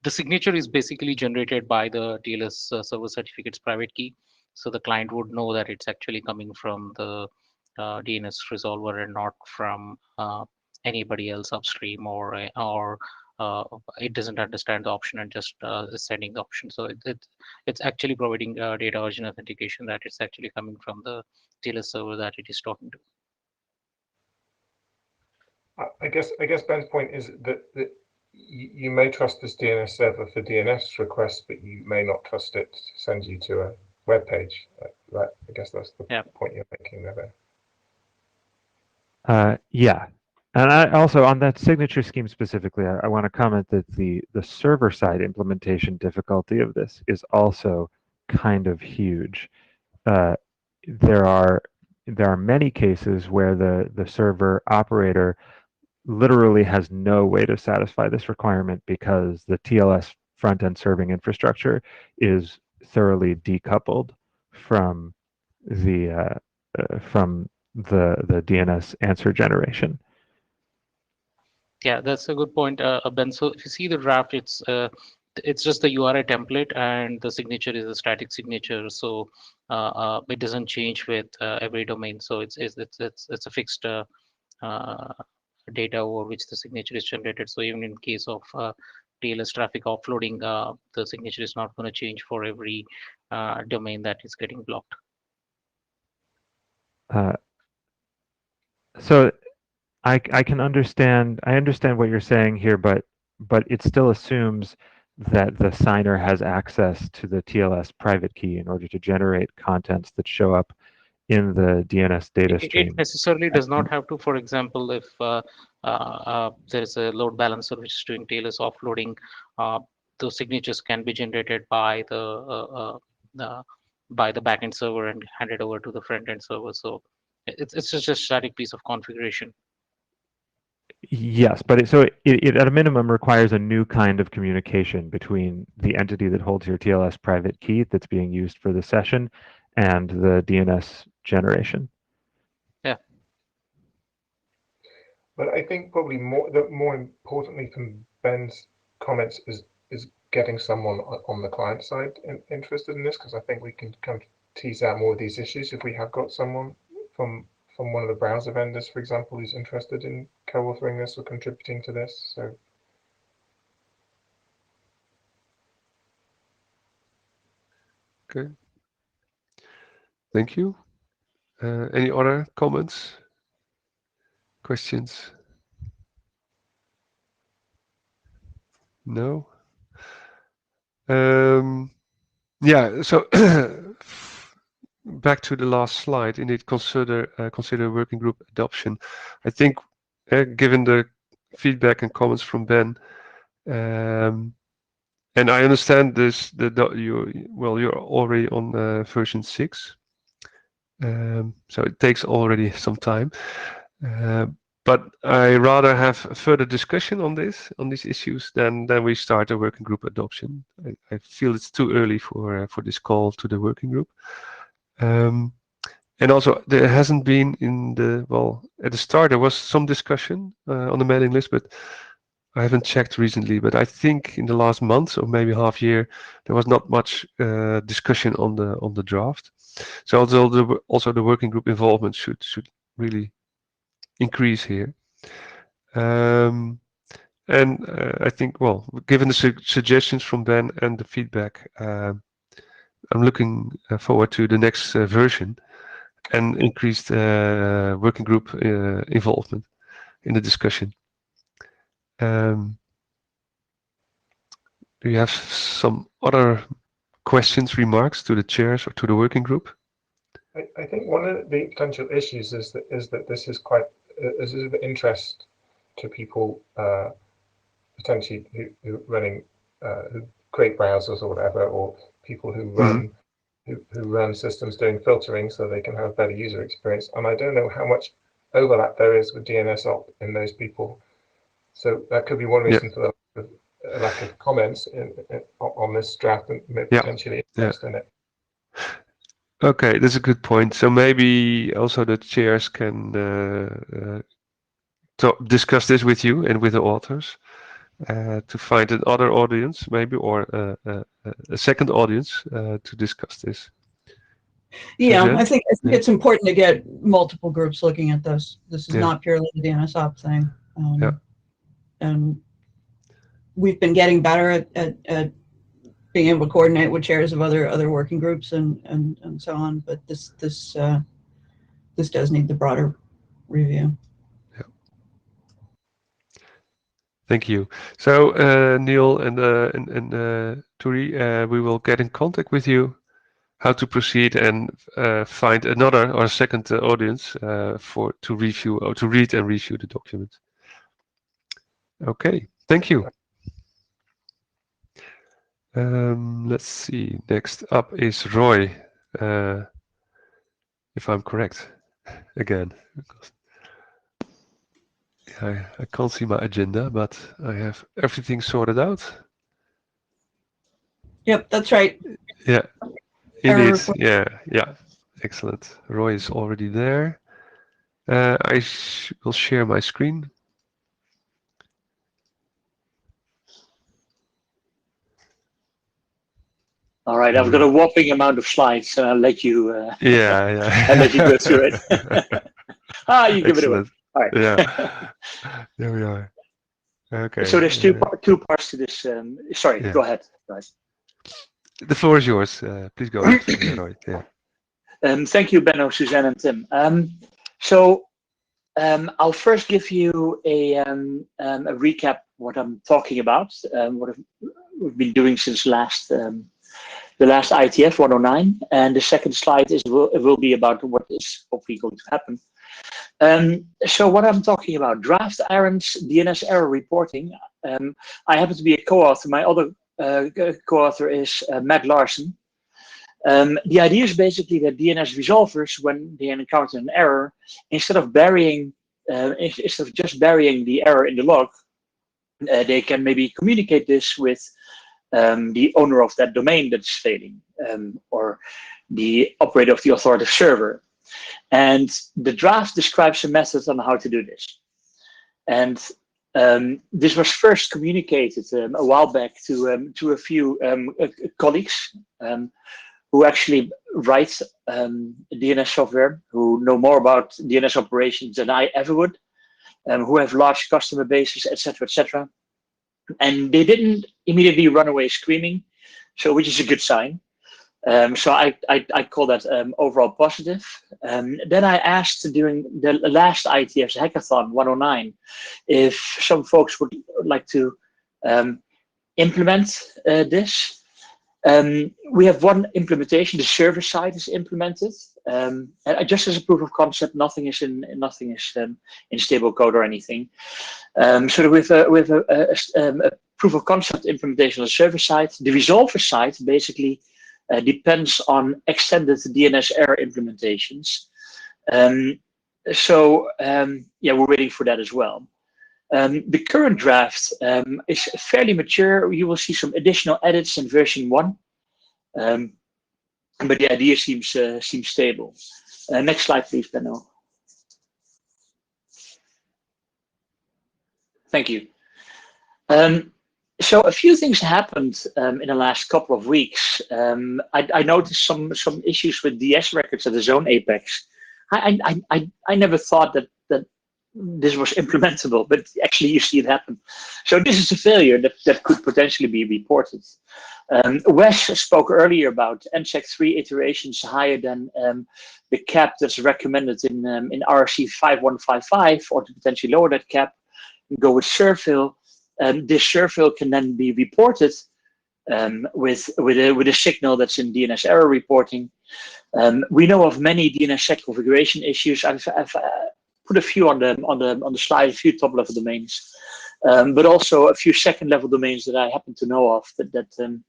the signature is basically generated by the TLS server certificate's private key. So the client would know that it's actually coming from the DNS resolver and not from anybody else upstream, or it doesn't understand the option and just is sending the option. So it's actually providing data origin authentication that it's actually coming from the TLS server that it is talking to. I guess Ben's point is that you may trust this DNS server for DNS requests, but you may not trust it to send you to a web page. Right? I guess that's the point you're making there. Yeah, and I also, on that signature scheme specifically, I want to comment that the server side implementation difficulty of this is also kind of huge. There are many cases where the server operator literally has no way to satisfy this requirement because the TLS front-end serving infrastructure is thoroughly decoupled from the DNS answer generation. Yeah, that's a good point, Ben. So if you see the draft, it's just the URI template, and the signature is a static signature. So it doesn't change with every domain. So it's a fixed data over which the signature is generated. So even in case of TLS traffic offloading, the signature is not going to change for every domain that is getting blocked. So I can understand. I understand what you're saying here, but it still assumes that the signer has access to the TLS private key in order to generate contents that show up in the DNS data stream. It necessarily does not have to. For example, if there's a load balancer which is doing TLS offloading, those signatures can be generated by the backend server and handed over to the front end server. So it's just a static piece of configuration. Yes, but it at a minimum requires a new kind of communication between the entity that holds your TLS private key that's being used for the session and the DNS generation. Yeah. But I think probably more importantly from Ben's comments is getting someone on the client side interested in this, because I think we can kind of tease out more of these issues if we have got someone from one of the browser vendors, for example, who's interested in co-authoring this or contributing to this. So. Okay. Thank you. Any other comments? Questions? No? Yeah, so back to the last slide, indeed consider working group adoption. I think given the feedback and comments from Ben, and I understand this, you're already on version 6. So it takes already some time. But I rather have further discussion on these issues than we start a working group adoption. I feel it's too early for this call to the working group. And also there hasn't been at the start there was some discussion on the mailing list, but I haven't checked recently. But I think in the last month or maybe half year there was not much discussion on the draft. So also the working group involvement should really increase here. And I think, given the suggestions from Ben and the feedback, I'm looking forward to the next version and increased working group involvement in the discussion. Do you have some other questions, remarks to the chairs or to the working group? I think one of the potential issues is that this is of interest to people potentially who running who create browsers or whatever, or people who run who run systems doing filtering so they can have a better user experience. And I don't know how much overlap there is with Dnsop in those people. So that could be one reason for the lack of comments on this draft and potentially interest in it. Okay, that's a good point. So maybe also the chairs can discuss this with you and with the authors to find another audience, maybe, or a second audience to discuss this. Yeah, Suzanne? I think it's important to get multiple groups looking at this. This is not purely the Dnsop thing. And we've been getting better at being able to coordinate with chairs of other working groups and so on. But this does need the broader review. Yeah. Thank you. So Neil and Turi, we will get in contact with you how to proceed and find another or a second audience to review or to read and review the document. Okay, thank you. Let's see. Next up is Roy, if I'm correct. Again, I can't see my agenda, but I have everything sorted out. Yep, that's right. Yeah, indeed. Yeah. Excellent. Roy is already there. I will share my screen. All right, I've got a whopping amount of slides, and I'll let you. I'll let you go through it. You give it away. All right. Yeah. There we are. Okay. So there's two parts to this. Sorry, go ahead, guys. The floor is yours. Please go ahead, Roy. Yeah. Thank you, Benno, Suzanne, and Tim. I'll first give you a recap what I'm talking about, what we've been doing since the last IETF 109, and the second slide will be about what is hopefully going to happen. So what I'm talking about, draft errands, DNS error reporting. I happen to be a co-author. My other co-author is Matt Larson. The idea is basically that DNS resolvers, when they encounter an error, instead of just burying the error in the log, they can maybe communicate this with the owner of that domain that's failing, or the operator of the authoritative server. And the draft describes a method on how to do this. And this was first communicated a while back to a few colleagues who actually write DNS software, who know more about DNS operations than I ever would, who have large customer bases, etc., etc. And they didn't immediately run away screaming, so which is a good sign. So I call that overall positive. Then I asked during the last IETF's hackathon 109 if some folks would like to implement this. We have one implementation. The server side is implemented, and just as a proof of concept. Nothing is in stable code or anything. So with a proof of concept implementation on the server side, the resolver side basically depends on extended DNS error implementations. Yeah, we're waiting for that as well. The current draft is fairly mature. You will see some additional edits in version 1. But the idea seems stable. Next slide, please, Benno. Thank you. So a few things happened in the last couple of weeks. I noticed some issues with DS records at the zone apex. I never thought that this was implementable, but actually you see it happen. So this is a failure that could potentially be reported. Wes spoke earlier about NSEC 3 iterations higher than the cap that's recommended in RFC 5155, or to potentially lower that cap, go with Surfill. This Surfill can then be reported with a signal that's in DNS error reporting. We know of many DNSSEC configuration issues. I've put a few on the slide, a few top level domains, but also a few second level domains that I happen to know of that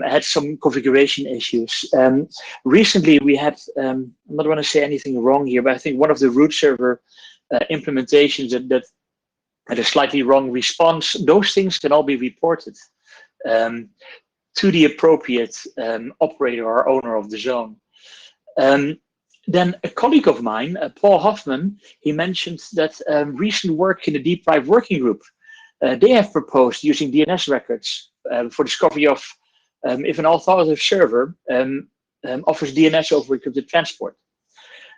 had some configuration issues. Recently, we had, I'm not going to say anything wrong here, but I think one of the root server implementations that had a slightly wrong response. Those things can all be reported to the appropriate operator or owner of the zone. Then a colleague of mine, Paul Hoffman, he mentioned that recent work in the DeepDrive working group, they have proposed using DNS records for discovery of if an authoritative server offers DNS over encrypted transport.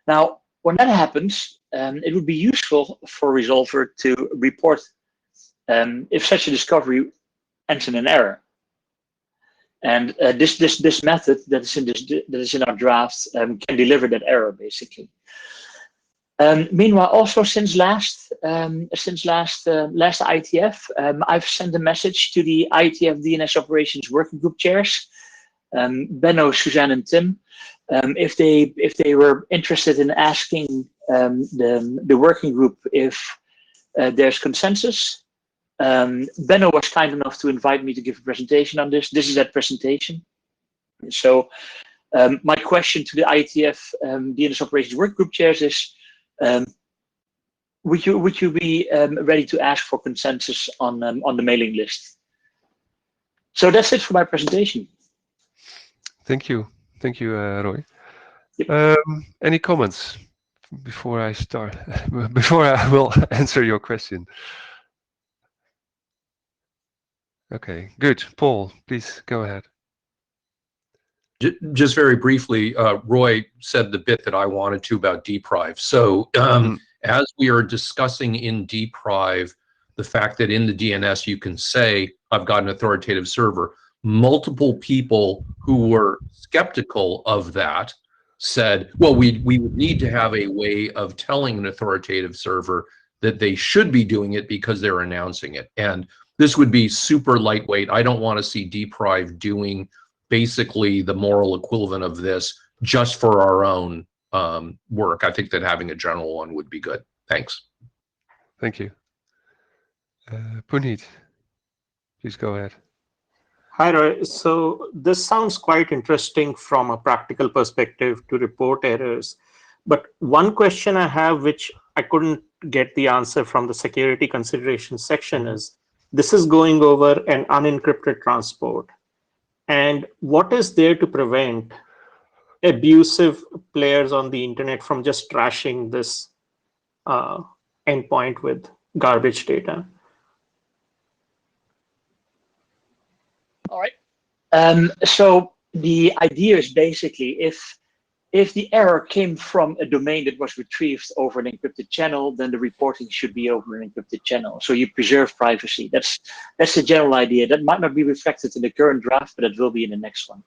Now, when that happens, it would be useful for Resolver to report if such a discovery ends in an error. And this method that is in our draft can deliver that error basically. Meanwhile, also since last IETF, I've sent a message to the IETF DNS operations working group chairs, Benno, Suzanne, and Tim, if they were interested in asking the working group if there's consensus. Benno was kind enough to invite me to give a presentation on this. This is that presentation. So my question to the IETF DNS operations work group chairs is, would you be ready to ask for consensus on the mailing list? So that's it for my presentation. Thank you, Roy. Yep. Any comments before I start? Before I will answer your question. Okay, good. Paul, please go ahead. Just very briefly, Roy said the bit that I wanted to about dprive. So as we are discussing in dprive, the fact that in the DNS you can say, I've got an authoritative server, multiple people who were skeptical of that said, well, we would need to have a way of telling an authoritative server that they should be doing it because they're announcing it. And this would be super lightweight. I don't want to see dprive doing basically the moral equivalent of this just for our own work. I think that having a general one would be good. Thanks. Thank you. Puneet, please go ahead. Hi, Roy. So this sounds quite interesting from a practical perspective to report errors. But one question I have, which I couldn't get the answer from the security considerations section, is this is going over an unencrypted transport. And what is there to prevent abusive players on the internet from just trashing this endpoint with garbage data. All right. So the idea is basically if the error came from a domain that was retrieved over an encrypted channel, then the reporting should be over an encrypted channel. So you preserve privacy. That's the general idea. That might not be reflected in the current draft, but it will be in the next one.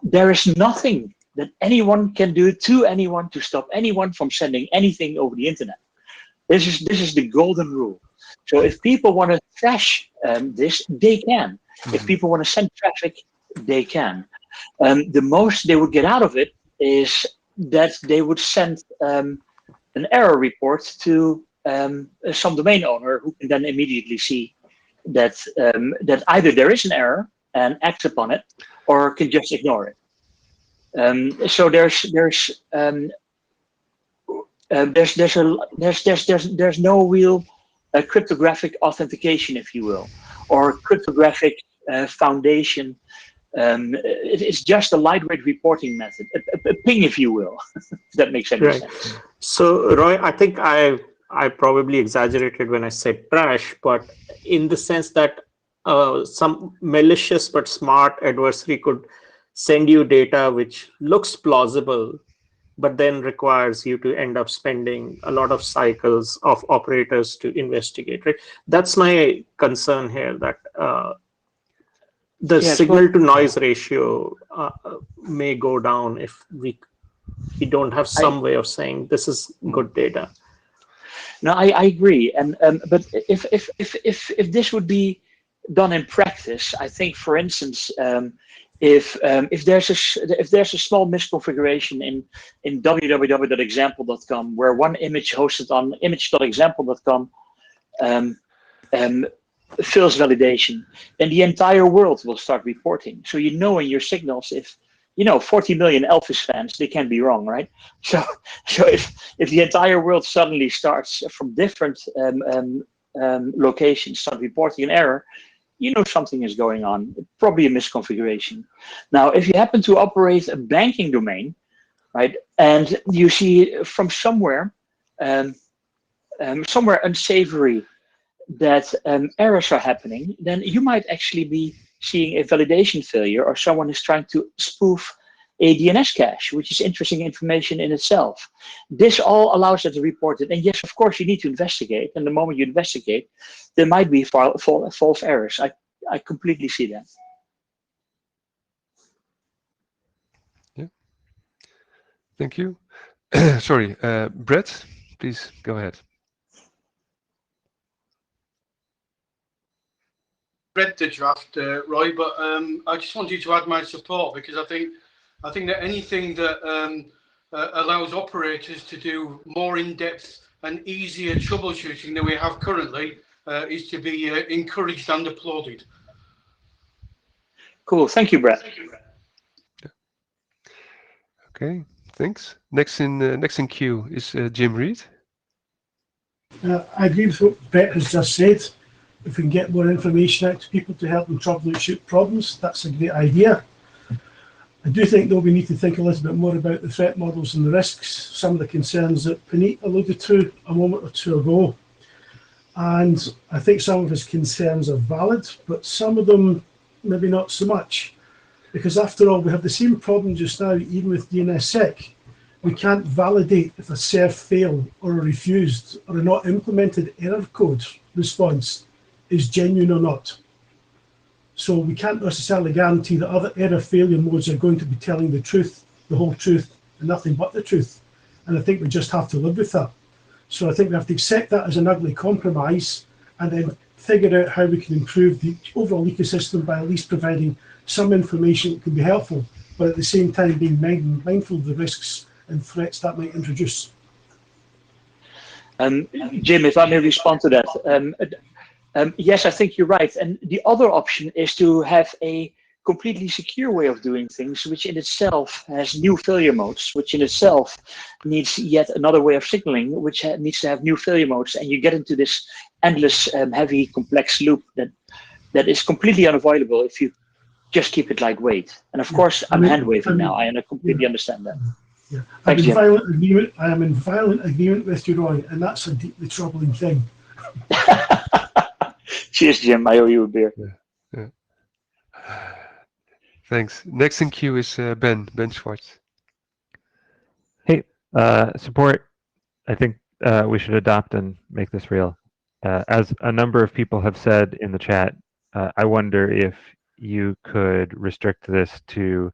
There is nothing that anyone can do to anyone to stop anyone from sending anything over the internet. This is the golden rule. So if people want to trash this, they can. If people want to send traffic, they can. The most they would get out of it is that they would send an error report to some domain owner who can then immediately see that that either there is an error and act upon it, or can just ignore it. So there's no real cryptographic authentication, if you will, or cryptographic foundation. It's just a lightweight reporting method, a ping, if you will, if that makes any sense. So, Roy, I think I probably exaggerated when I said trash, but in the sense that some malicious but smart adversary could send you data which looks plausible, but then requires you to end up spending a lot of cycles of operators to investigate, right? That's my concern here, that the signal to noise ratio may go down if we don't have some way of saying this is good data. No, I agree, and but if this would be done in practice, I think, for instance, if there's a small misconfiguration in www.example.com where one image hosted on image.example.com fails validation, then the entire world will start reporting. So in your signals, if 40 million Elvis fans, they can't be wrong, right? So if the entire world suddenly starts from different locations start reporting an error, something is going on, probably a misconfiguration. Now, if you happen to operate a banking domain, right, and you see from somewhere unsavory that errors are happening, then you might actually be seeing a validation failure, or someone is trying to spoof a DNS cache, which is interesting information in itself. This all allows you to report it. And yes, of course, you need to investigate. And the moment you investigate, there might be false errors. I completely see that. Yeah. Thank you. Sorry, Brett, please go ahead. Read the draft, Roy, but I just wanted to add my support, because I think that anything that allows operators to do more in-depth and easier troubleshooting than we have currently is to be encouraged and applauded. Cool, thank you, Brett. Okay, thanks. Next in queue is Jim Reed. I agree with what Brett has just said. If we can get more information out to people to help them troubleshoot problems, that's a great idea. I do think, though, we need to think a little bit more about the threat models and the risks, some of the concerns that Puneet alluded to a moment or two ago. And I think some of his concerns are valid, but some of them maybe not so much. Because after all, we have the same problem just now, even with DNSSEC. We can't validate if a serve failed or a refused or a not implemented error code response is genuine or not. So we can't necessarily guarantee that other error failure modes are going to be telling the truth, the whole truth, and nothing but the truth. And I think we just have to live with that. So I think we have to accept that as an ugly compromise, and then figure out how we can improve the overall ecosystem by at least providing some information that can be helpful, but at the same time being mindful of the risks and threats that might introduce. Jim, if I may respond to that. Yes, I think you're right. And the other option is to have a completely secure way of doing things, which in itself has new failure modes, which in itself needs yet another way of signaling, which needs to have new failure modes. And you get into this endless, heavy, complex loop that is completely unavoidable if you just keep it lightweight. And of course, I'm hand waving now. I completely understand that. Yeah. Thanks, Jim. I am in violent agreement with you, Roy, and that's a deeply troubling thing. Cheers, Jim. I owe you a beer. Yeah. Thanks. Next in queue is Ben Schwartz. Hey, support. I think we should adopt and make this real. As a number of people have said in the chat, I wonder if you could restrict this to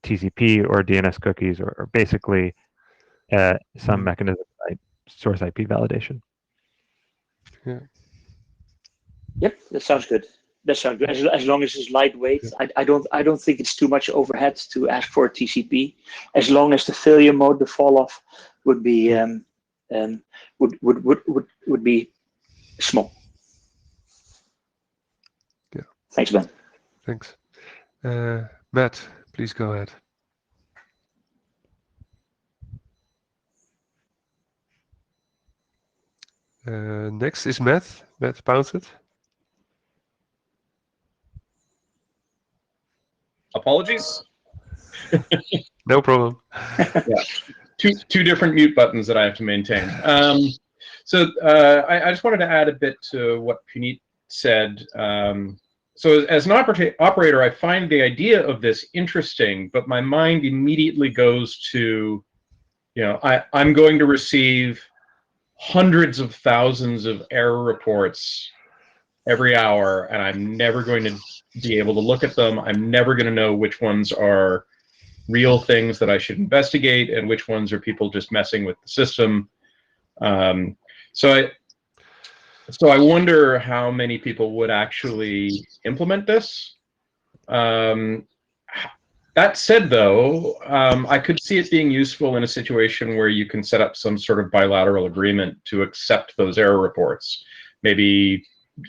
TCP or DNS cookies, or basically some mechanism like source IP validation. Yeah. Yep, that sounds good. That sounds good. As long as it's lightweight, yeah. I don't think it's too much overhead to ask for a TCP. As long as the failure mode, the fall off, would be would be small. Yeah. Thanks, Ben. Thanks. Matt, please go ahead. Next is Matt Pouncett. Apologies. No problem. Yeah, two different mute buttons that I have to maintain. I just wanted to add a bit to what Puneet said. So as an operator, I find the idea of this interesting, but my mind immediately goes to, I'm going to receive hundreds of thousands of error reports every hour, and I'm never going to be able to look at them. I'm never going to know which ones are real things that I should investigate and which ones are people just messing with the system. So I wonder how many people would actually implement this. That said, though, I could see it being useful in a situation where you can set up some sort of bilateral agreement to accept those error reports. Maybe,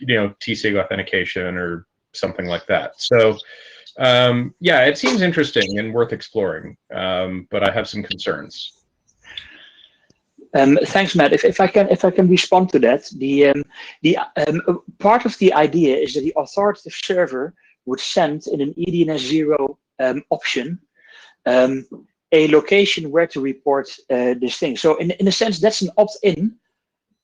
TSIG authentication or something like that. So, yeah, it seems interesting and worth exploring, but I have some concerns. Thanks, Matt. If I can respond to that, the part of the idea is that the authoritative server would send in an EDNS0 option a location where to report this thing. So in a sense, that's an opt-in,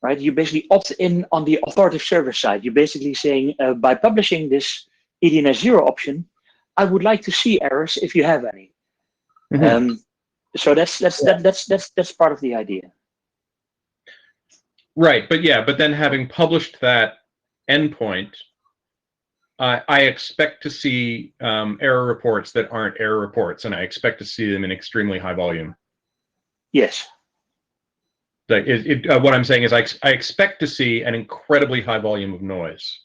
right? You basically opt in on the authoritative server side. You're basically saying by publishing this EDNS0 option, I would like to see errors if you have any. Mm-hmm. So that's part of the idea. Right, but then having published that endpoint, I expect to see error reports that aren't error reports, and I expect to see them in extremely high volume. Yes. What I'm saying is I expect to see an incredibly high volume of noise,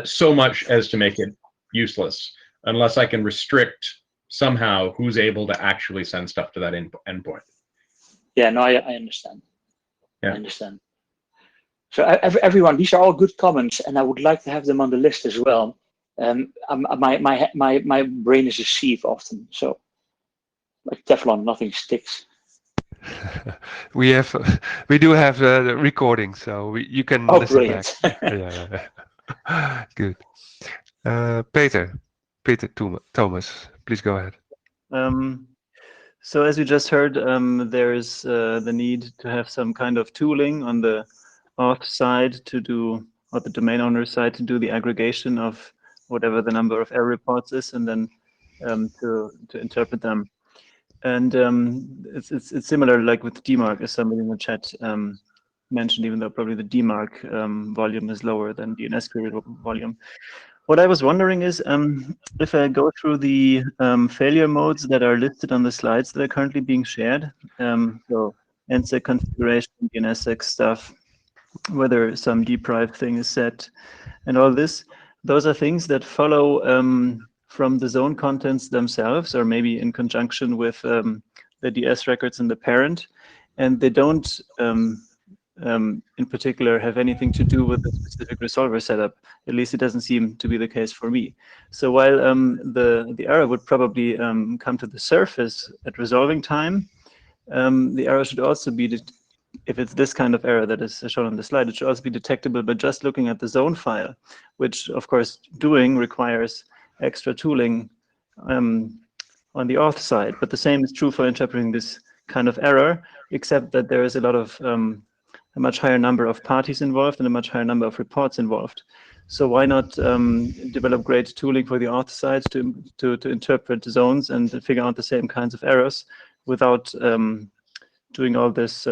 so much as to make it useless, unless I can restrict somehow who's able to actually send stuff to that endpoint. Yeah, no, I understand. Yeah. I understand. So everyone, these are all good comments, and I would like to have them on the list as well. My brain is a sieve often, so like Teflon, nothing sticks. we do have the recording, so you can listen brilliant. back. Yeah. Good. Peter Thomas, please go ahead. So as we just heard, there is the need to have some kind of tooling on the auth side to do, or the domain owner side to do the aggregation of whatever the number of error reports is, and then to interpret them. And it's similar like with DMARC, as somebody in the chat mentioned, even though probably the DMARC volume is lower than DNS query volume. What I was wondering is, if I go through the failure modes that are listed on the slides that are currently being shared, so NSEC configuration, DNSSEC stuff, whether some deprive thing is set, and all this, those are things that follow from the zone contents themselves, or maybe in conjunction with the DS records in the parent, and they don't in particular have anything to do with the specific resolver setup. At least it doesn't seem to be the case for me. So while the error would probably come to the surface at resolving time, the error should also be, if it's this kind of error that is shown on the slide, it should also be detectable by just looking at the zone file, which of course doing requires extra tooling on the auth side. But the same is true for interpreting this kind of error, except that there is a lot of a much higher number of parties involved and a much higher number of reports involved. So why not develop great tooling for the auth side to interpret zones and figure out the same kinds of errors without doing all this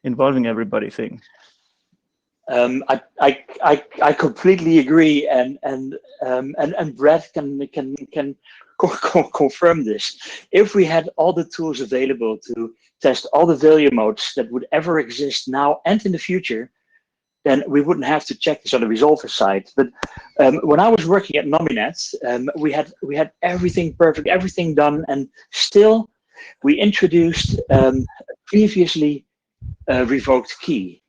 involving everybody thing? I completely agree, and Brett can confirm this. If we had all the tools available to test all the value modes that would ever exist now and in the future, then we wouldn't have to check this on the resolver side. But when I was working at Nominet, we had everything perfect, everything done, and still we introduced previously revoked key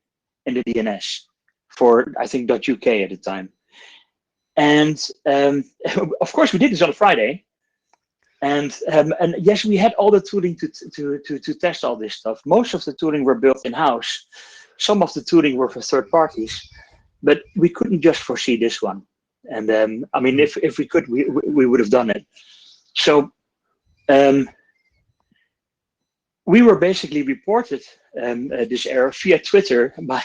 in the DNS for, I think, .uk at the time. And of course we did this on a Friday. And yes, we had all the tooling to test all this stuff. Most of the tooling were built in-house. Some of the tooling were for third parties, but we couldn't just foresee this one. And I mean, if we could, we would have done it. So we were basically reported this error via Twitter by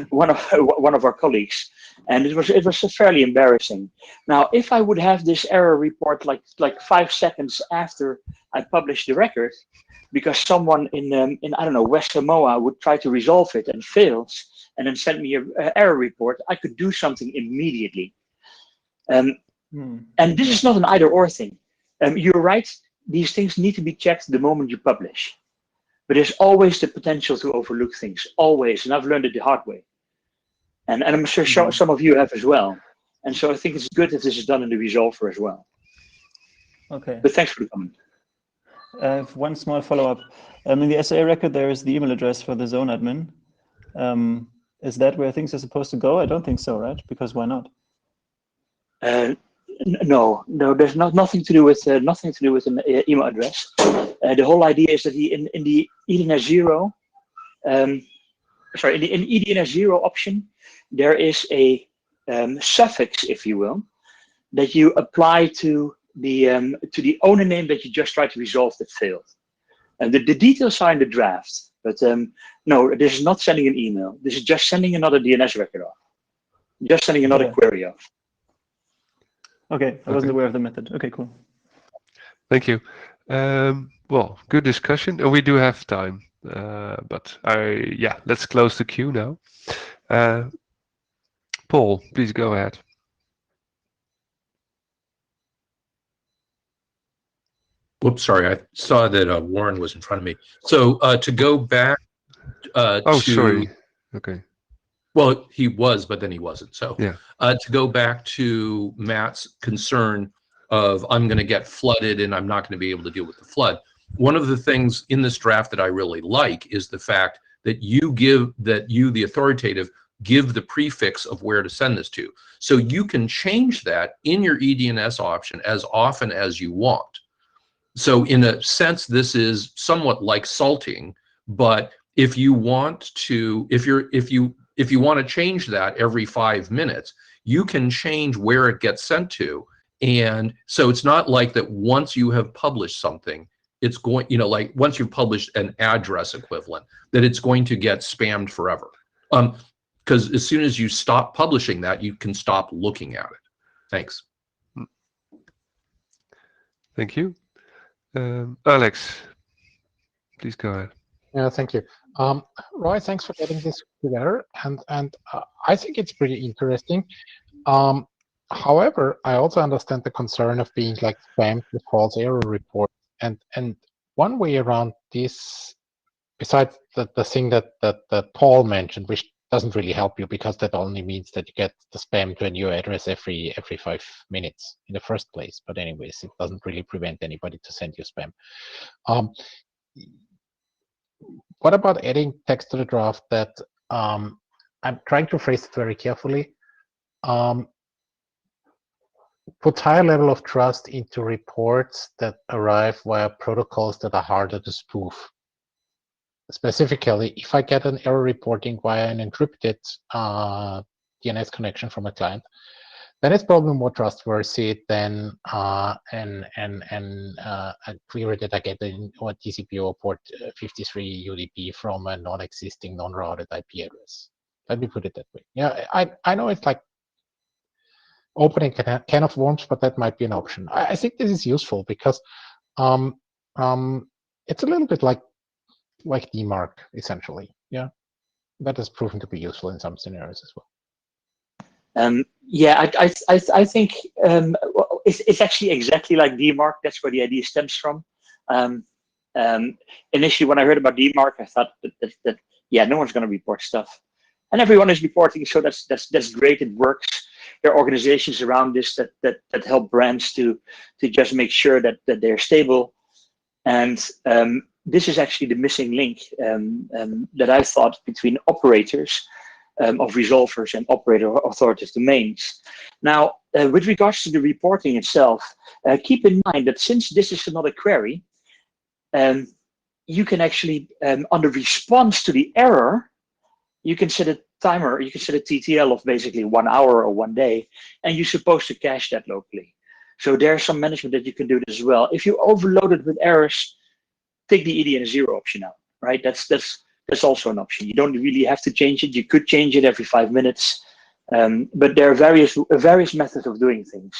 one of our colleagues, and it was fairly embarrassing. Now, if I would have this error report like 5 seconds after I published the record, because someone in I don't know, West Samoa would try to resolve it and fails, and then send me an error report, I could do something immediately. And this is not an either-or thing. You're right. These things need to be checked the moment you publish. But there's always the potential to overlook things, always. And I've learned it the hard way. And I'm sure some of you have as well. And so I think it's good if this is done in the resolver as well. Okay. But thanks for the comment. I have one small follow-up. In the SA record, there is the email address for the zone admin. Is that where things are supposed to go? I don't think so, right? Because why not? No, there's nothing to do with an email address. The whole idea is that in the EDNS 0, in the EDNS 0 option, there is a suffix, if you will, that you apply to the owner name that you just tried to resolve that failed. And the details are in the draft, but no, this is not sending an email. This is just sending another DNS record off. Just sending another query off. Okay, I wasn't aware of the method. Okay, cool. Thank you. Well, good discussion, and we do have time. But let's close the queue now. Paul, please go ahead. Whoops, sorry. I saw that Warren was in front of me. So to go back sorry. Okay. Well, he was, but then he wasn't. So yeah. To go back to Matt's concern of I'm going to get flooded and I'm not going to be able to deal with the flood. One of the things in this draft that I really like is the fact that the authoritative, give the prefix of where to send this to. So you can change that in your EDNS option as often as you want. So in a sense, this is somewhat like salting, but if you want to, if you want to change that every 5 minutes, you can change where it gets sent to. And so it's not like that once you have published something, it's going, like once you've published an address equivalent, that it's going to get spammed forever. Because as soon as you stop publishing that, you can stop looking at it. Thanks. Thank you. Alex, please go ahead. Yeah, thank you. Roy, thanks for getting this together, and I think it's pretty interesting. However, I also understand the concern of being like spammed with false error reports, and one way around this, besides the thing that Paul mentioned, which doesn't really help you because that only means that you get the spam to a new address every 5 minutes in the first place. But anyways, it doesn't really prevent anybody to send you spam. What about adding text to the draft that I'm trying to phrase it very carefully, puts higher level of trust into reports that arrive via protocols that are harder to spoof. Specifically, if I get an error reporting via an encrypted DNS connection from a client, then it's probably more trustworthy than a query that I get in or TCP port 53 UDP from a non-existing, non-routed IP address. Let me put it that way. Yeah, I know it's like opening a can of worms, but that might be an option. I think this is useful because it's a little bit like DMARC essentially. Yeah, that has proven to be useful in some scenarios as well. Yeah, I think it's actually exactly like DMARC. That's where the idea stems from. Initially, when I heard about DMARC, I thought that yeah, no one's going to report stuff, and everyone is reporting, so that's great. It works. There are organizations around this that help brands to just make sure that they're stable, and this is actually the missing link that I thought between operators of resolvers and operator authoritative domains. Now, with regards to the reporting itself, keep in mind that since this is not a query, you can actually, on the response to the error, you can set a timer, you can set a TTL of basically 1 hour or 1 day, and you're supposed to cache that locally. So there's some management that you can do as well. If you're overloaded with errors, take the EDN0 option out, right? That's also an option. You don't really have to change it. You could change it every 5 minutes, but there are various methods of doing things.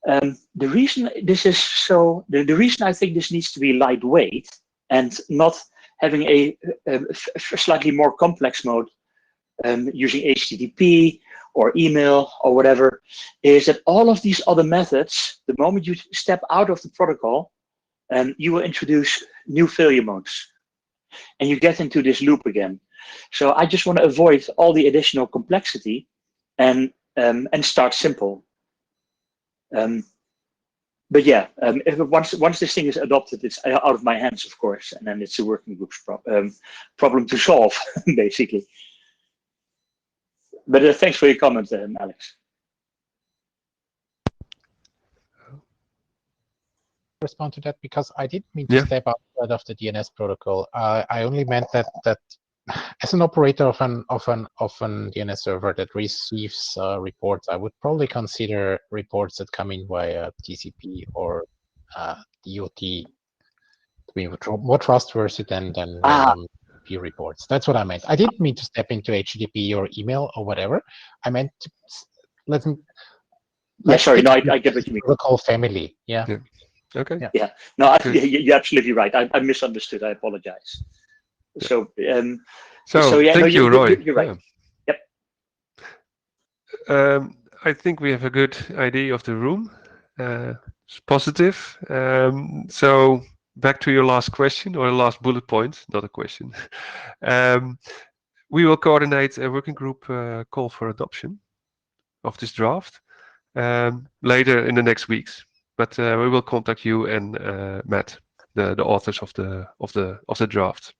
The reason this is so, the reason I think this needs to be lightweight and not having a slightly more complex mode using HTTP or email or whatever, is that all of these other methods, the moment you step out of the protocol, you will introduce new failure modes. And you get into this loop again. So I just want to avoid all the additional complexity and start simple. But yeah, once this thing is adopted, it's out of my hands, of course, and then it's a working group's problem to solve, basically. But thanks for your comment, Alex. Respond to that because I didn't mean to step outside of the DNS protocol. I only meant that as an operator of an DNS server that receives reports, I would probably consider reports that come in via TCP or DOT to be more trustworthy than random IP reports. That's what I meant. I didn't mean to step into HTTP or email or whatever. I meant to let them. Yeah, sorry. No, I get what you mean. Protocol family. Yeah. Okay. Yeah. No, you're absolutely right. I misunderstood. I apologize. So, yeah, thank you, Roy. You're right. Yep. I think we have a good idea of the room. It's positive. So back to your last question or last bullet point, not a question. We will coordinate a working group call for adoption of this draft later in the next weeks. But we will contact you and Matt, the authors of the draft.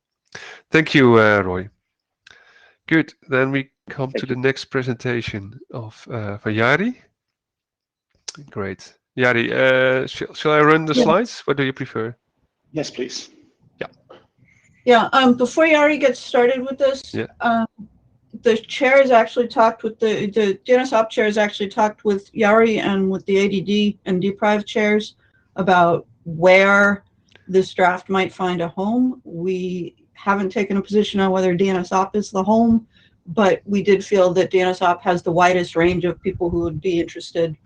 Thank you, Roy. Good. Then we come to the next presentation of for Jari. Great. Jari, shall I run the slides? What do you prefer? Yes, please. Yeah. Before Jari gets started with this, the chair has actually talked with the Dnsop chair has actually talked with Jari and with the ADD and deprive chairs about where this draft might find a home. We haven't taken a position on whether Dnsop is the home, but we did feel that Dnsop has the widest range of people who would be interested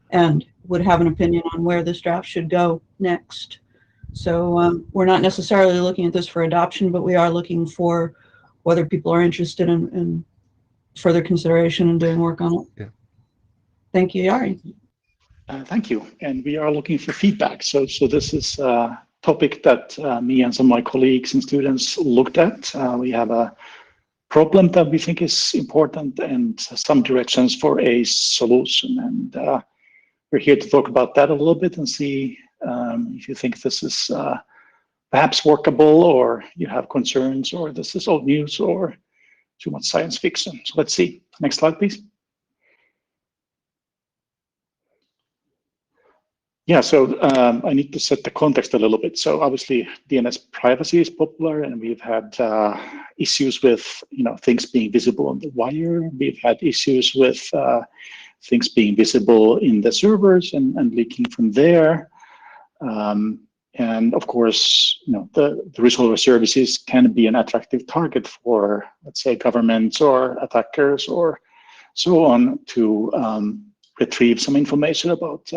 and would have an opinion on where this draft should go next. So we're not necessarily looking at this for adoption, but we are looking for whether people are interested in further consideration and doing work on it. Yeah. Thank you, Jari. Thank you. And we are looking for feedback. So this is a topic that me and some of my colleagues and students looked at. We have a problem that we think is important and some directions for a solution. And we're here to talk about that a little bit and see if you think this is perhaps workable, or you have concerns, or this is old news, or too much science fiction. So let's see. Next slide, please. Yeah, so I need to set the context a little bit. So obviously, DNS privacy is popular, and we've had issues with things being visible on the wire. We've had issues with things being visible in the servers and leaking from there. And of course, the resolver services can be an attractive target for, let's say, governments or attackers or so on to retrieve some information about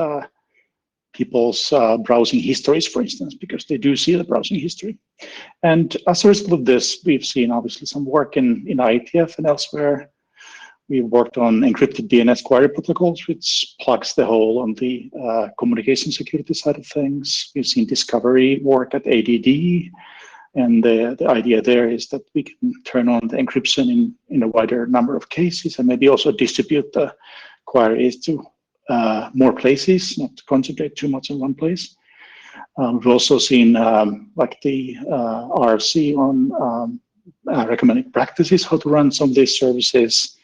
people's browsing histories, for instance, because they do see the browsing history. And as a result of this, we've seen obviously some work in IETF and elsewhere. We've worked on encrypted DNS query protocols, which plugs the hole on the communication security side of things. We've seen discovery work at ADD. And the idea there is that we can turn on the encryption in a wider number of cases and maybe also distribute the queries to more places, not to concentrate too much in one place. We've also seen like the RFC on recommended practices, how to run some of these services,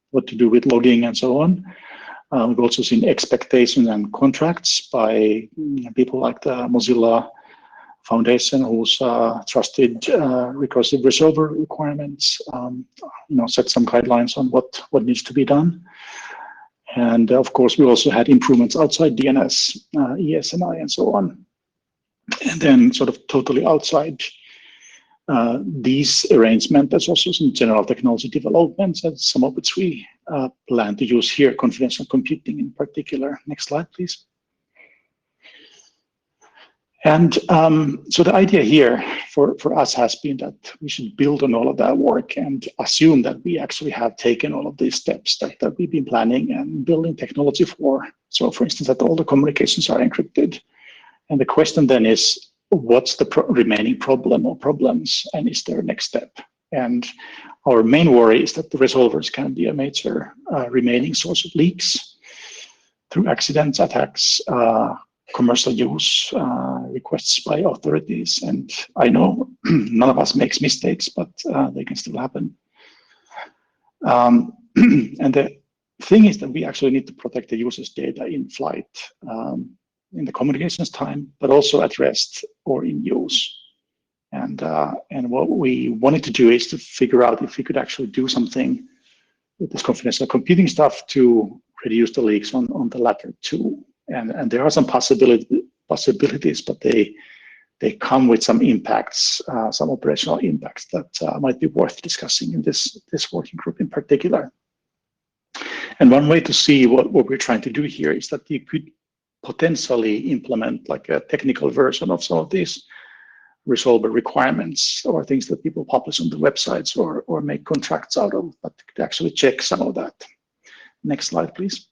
what to do with logging and so on. We've also seen expectations and contracts by people like the Mozilla Foundation, who's trusted recursive resolver requirements, set some guidelines on what needs to be done. And of course, we also had improvements outside DNS, ESNI, and so on. And then sort of totally outside these arrangements, there's also some general technology developments, and some of which we plan to use here, confidential computing in particular. Next slide, please. And so the idea here for us has been that we should build on all of that work and assume that we actually have taken all of these steps that we've been planning and building technology for. So for instance, that all the communications are encrypted. And the question then is, what's the remaining problem or problems, and is there a next step? And our main worry is that the resolvers can be a major remaining source of leaks through accidents, attacks, commercial use, requests by authorities. And I know none of us makes mistakes, but they can still happen. And the thing is that we actually need to protect the user's data in flight, in the communications time, but also at rest or in use. And what we wanted to do is to figure out if we could actually do something with this confidential computing stuff to reduce the leaks on the latter two. And there are some possibilities, but they come with some impacts, some operational impacts that might be worth discussing in this working group in particular. And one way to see what we're trying to do here is that you could potentially implement like a technical version of some of these resolver requirements or things that people publish on the websites or make contracts out of, but could actually check some of that. Next slide, please.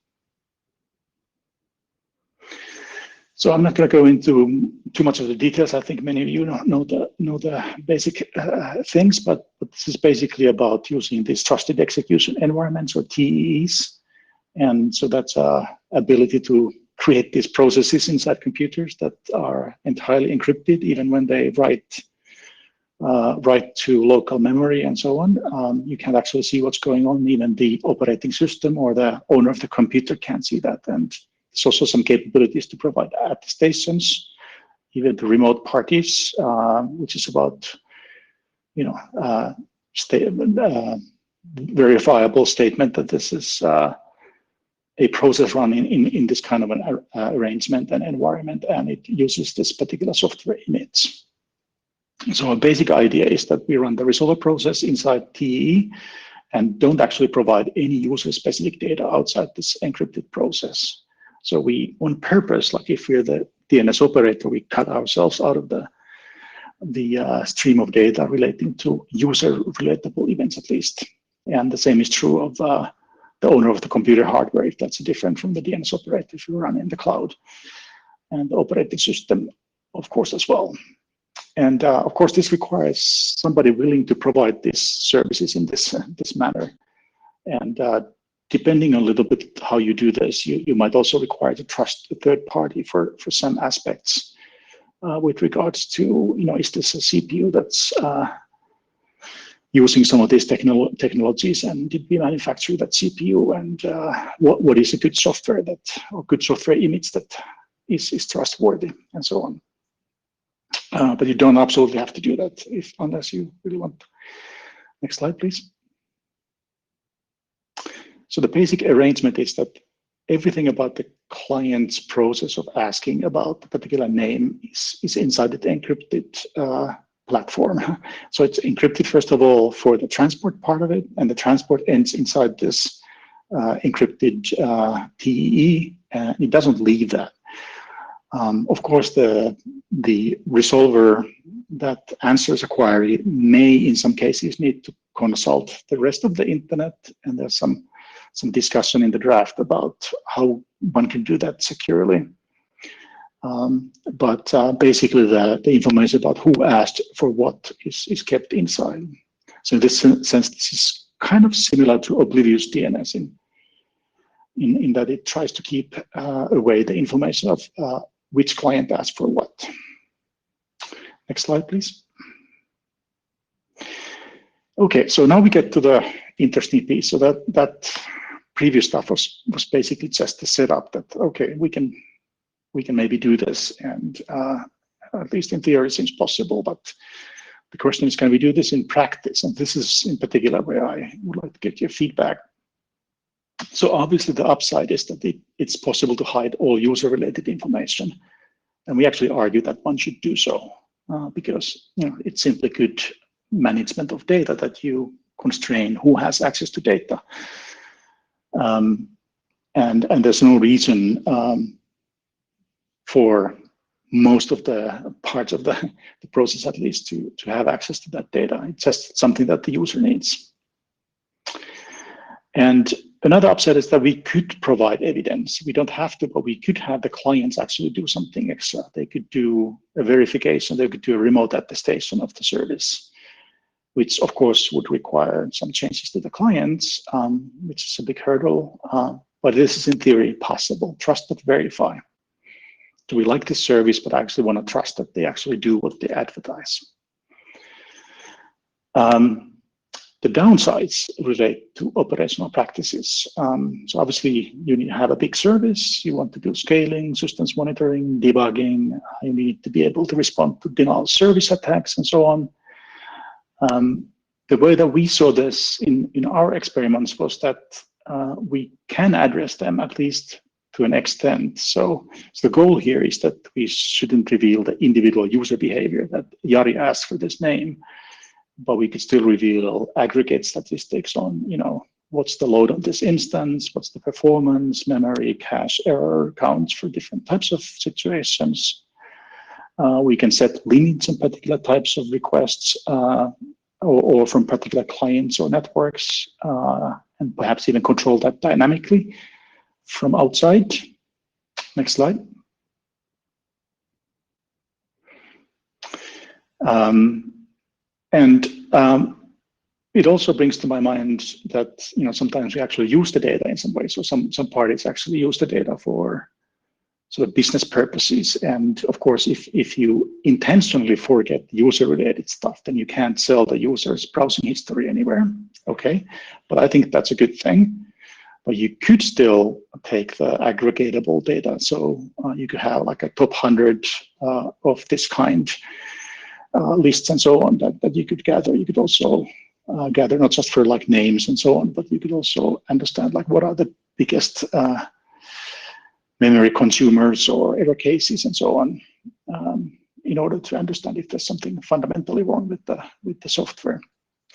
So I'm not going to go into too much of the details. I think many of you know the basic things, but this is basically about using these trusted execution environments or TEEs. And so that's ability to create these processes inside computers that are entirely encrypted, even when they write to local memory and so on. You can actually see what's going on. Even the operating system or the owner of the computer can't see that. And there's also some capabilities to provide attestations, even to remote parties, which is about, verifiable statement that this is a process run in this kind of an arrangement and environment, and it uses this particular software image. So a basic idea is that we run the resolver process inside TEE and don't actually provide any user-specific data outside this encrypted process. So we, on purpose, like if we're the DNS operator, we cut ourselves out of the stream of data relating to user-relatable events, at least. And the same is true of the owner of the computer hardware, if that's different from the DNS operator if you run in the cloud, and the operating system, of course, as well. And of course, this requires somebody willing to provide these services in this manner. And depending a little bit how you do this, you might also require to trust a third party for some aspects with regards to, is this a CPU that's using some of these technologies, and did we manufacture that CPU, and what is a good software or good software image that is trustworthy, and so on. But you don't absolutely have to do that unless you really want. Next slide, please. So the basic arrangement is that everything about the client's process of asking about a particular name is inside the encrypted platform. So it's encrypted, first of all, for the transport part of it, and the transport ends inside this encrypted TEE, and it doesn't leave that. Of course, the resolver that answers a query may, in some cases, need to consult the rest of the internet, and there's some discussion in the draft about how one can do that securely. But basically, the information about who asked for what is kept inside. So in this sense, this is kind of similar to oblivious DNS in that it tries to keep away the information of which client asked for what. Next slide, please. Okay, so now we get to the interesting piece. So that previous stuff was basically just the setup that, okay, we can maybe do this, and at least in theory it seems possible, but the question is, can we do this in practice? And this is in particular where I would like to get your feedback. So obviously the upside is that it's possible to hide all user-related information, and we actually argue that one should do so because it's simply good management of data that you constrain who has access to data, and there's no reason for most of the parts of the process, at least, to have access to that data. It's just something that the user needs. And another upside is that we could provide evidence. We don't have to, but we could have the clients actually do something extra. They could do a verification. They could do a remote attestation of the service, which of course would require some changes to the clients, which is a big hurdle. But this is in theory possible. Trust but verify. Do we like this service, but I actually want to trust that they actually do what they advertise? The downsides relate to operational practices. So obviously, you need to have a big service. You want to do scaling, systems monitoring, debugging. You need to be able to respond to denial of service attacks and so on. The way that we saw this in our experiments was that we can address them, at least to an extent. So the goal here is that we shouldn't reveal the individual user behavior, that Jari asked for this name, but we could still reveal aggregate statistics on, what's the load of this instance, what's the performance, memory, cache, error counts for different types of situations. We can set limits on particular types of requests or from particular clients or networks, and perhaps even control that dynamically from outside. Next slide. It also brings to my mind that sometimes we actually use the data in some way. So some parties actually use the data for sort of business purposes. And of course, if you intentionally forget user-related stuff, then you can't sell the user's browsing history anywhere. Okay, but I think that's a good thing. But you could still take the aggregatable data. So you could have like a top 100 of this kind lists and so on that you could gather. You could also gather not just for like names and so on, but you could also understand like what are the biggest memory consumers or error cases and so on, in order to understand if there's something fundamentally wrong with the software.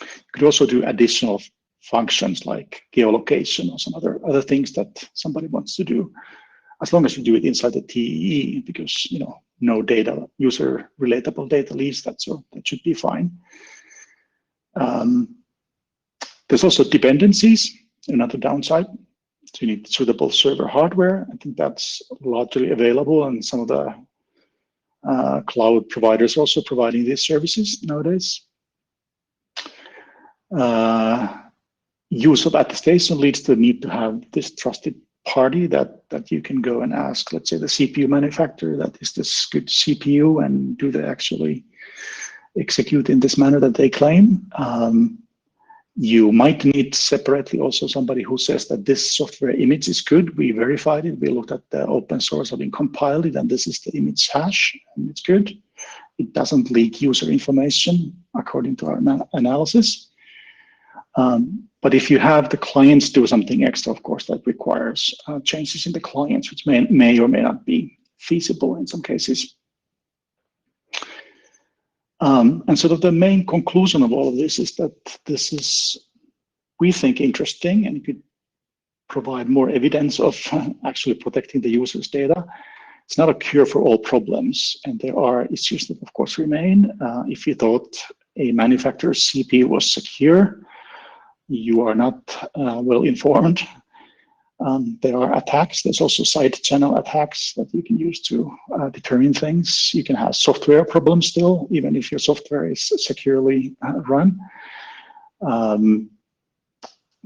You could also do additional functions like geolocation or some other things that somebody wants to do, as long as you do it inside the TEE, because no data, user relatable data leaves that, so that should be fine. There's also dependencies, another downside. So you need suitable server hardware. I think that's largely available, and some of the cloud providers are also providing these services nowadays. Use of attestation leads to the need to have this trusted party that you can go and ask, let's say the CPU manufacturer, that is this good CPU, and do they actually execute in this manner that they claim? You might need separately also somebody who says that this software image is good. We verified it. We looked at the open source, having compiled it, and this is the image hash, and it's good. It doesn't leak user information according to our analysis. But if you have the clients do something extra, of course, that requires changes in the clients, which may or may not be feasible in some cases. And sort of the main conclusion of all of this is that this is, we think, interesting and could provide more evidence of actually protecting the user's data. It's not a cure for all problems, and there are issues that, of course, remain. If you thought a manufacturer's CPU was secure, you are not well informed. There are attacks. There's also side channel attacks that you can use to determine things. You can have software problems still, even if your software is securely run.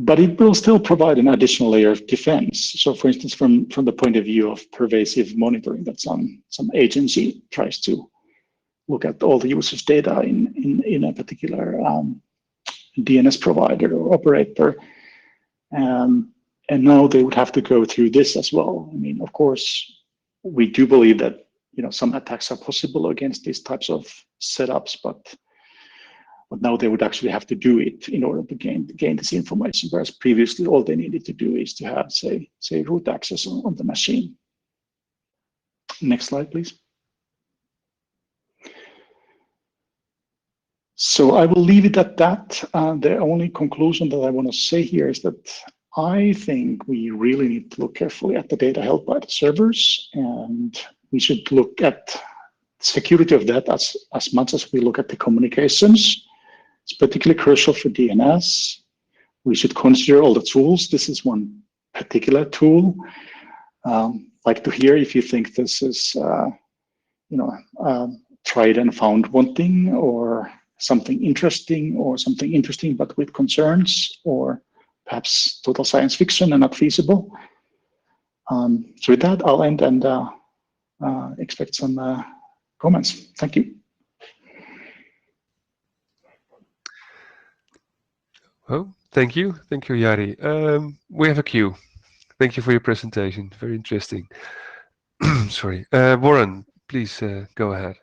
But it will still provide an additional layer of defense. So for instance, from the point of view of pervasive monitoring, that some agency tries to look at all the user's data in a particular DNS provider or operator. And now they would have to go through this as well. I mean, of course, we do believe that some attacks are possible against these types of setups, but now they would actually have to do it in order to gain this information, whereas previously all they needed to do is to have, say root access on the machine. Next slide, please. So I will leave it at that. The only conclusion that I want to say here is that I think we really need to look carefully at the data held by the servers, and we should look at security of that as much as we look at the communications. It's particularly crucial for DNS. We should consider all the tools. This is one particular tool. Like to hear if you think this is, tried and found one thing, or something interesting but with concerns, or perhaps total science fiction and not feasible. So with that, I'll end and expect some comments. Thank you. Oh, thank you, Jari. We have a queue. Thank you for your presentation. Very interesting. Sorry, Warren, please go ahead.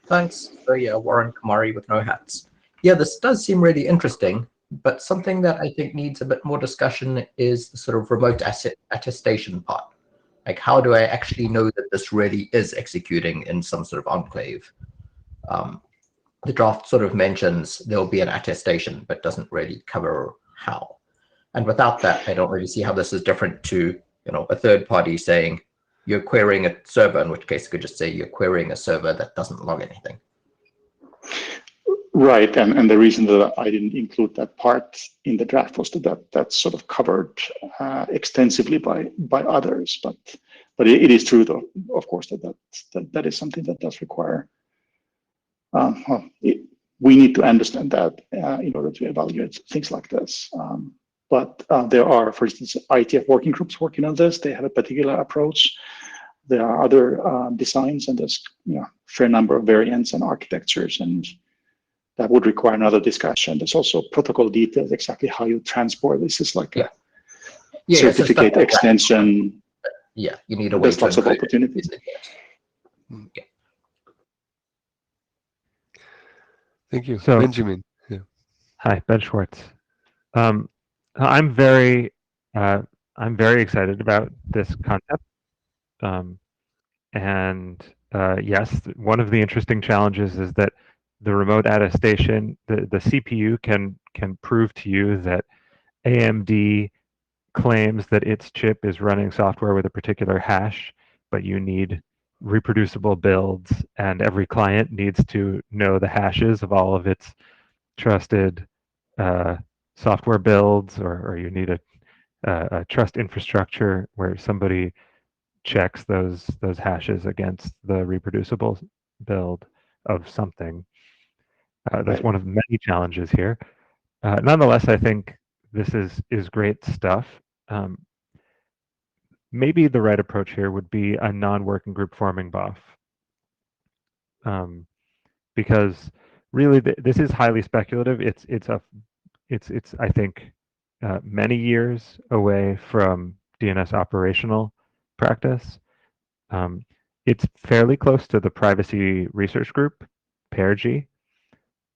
Thanks. So yeah, Warren Kamari with No Hats. Yeah, this does seem really interesting, but something that I think needs a bit more discussion is the sort of remote attestation part. Like, how do I actually know that this really is executing in some sort of enclave? The draft sort of mentions there'll be an attestation, but doesn't really cover how. And without that, I don't really see how this is different to, a third party saying you're querying a server, in which case you could just say you're querying a server that doesn't log anything. Right, and the reason that I didn't include that part in the draft was that that's sort of covered extensively by others. But it is true, though, of course, that is something that does require. We need to understand that in order to evaluate things like this. But there are, for instance, IETF working groups working on this. They have a particular approach. There are other designs, and there's a fair number of variants and architectures, and that would require another discussion. There's also protocol details, exactly how you transport. This is like a certificate extension. Yeah, you need a way There's lots of opportunities. Okay. Thank you. So, Benjamin. Yeah. Hi, Ben Schwartz. I'm very excited about this concept. Yes, one of the interesting challenges is that the remote attestation, the CPU can prove to you that AMD claims that its chip is running software with a particular hash, but you need reproducible builds, and every client needs to know the hashes of all of its trusted software builds, or you need a trust infrastructure where somebody checks those hashes against the reproducible build of something. That's one of the many challenges here. Nonetheless, I think this is great stuff. Maybe the right approach here would be a non-working group forming BOF, because really this is highly speculative. It's I think many years away from DNS operational practice. It's fairly close to the privacy research group, PAIRG,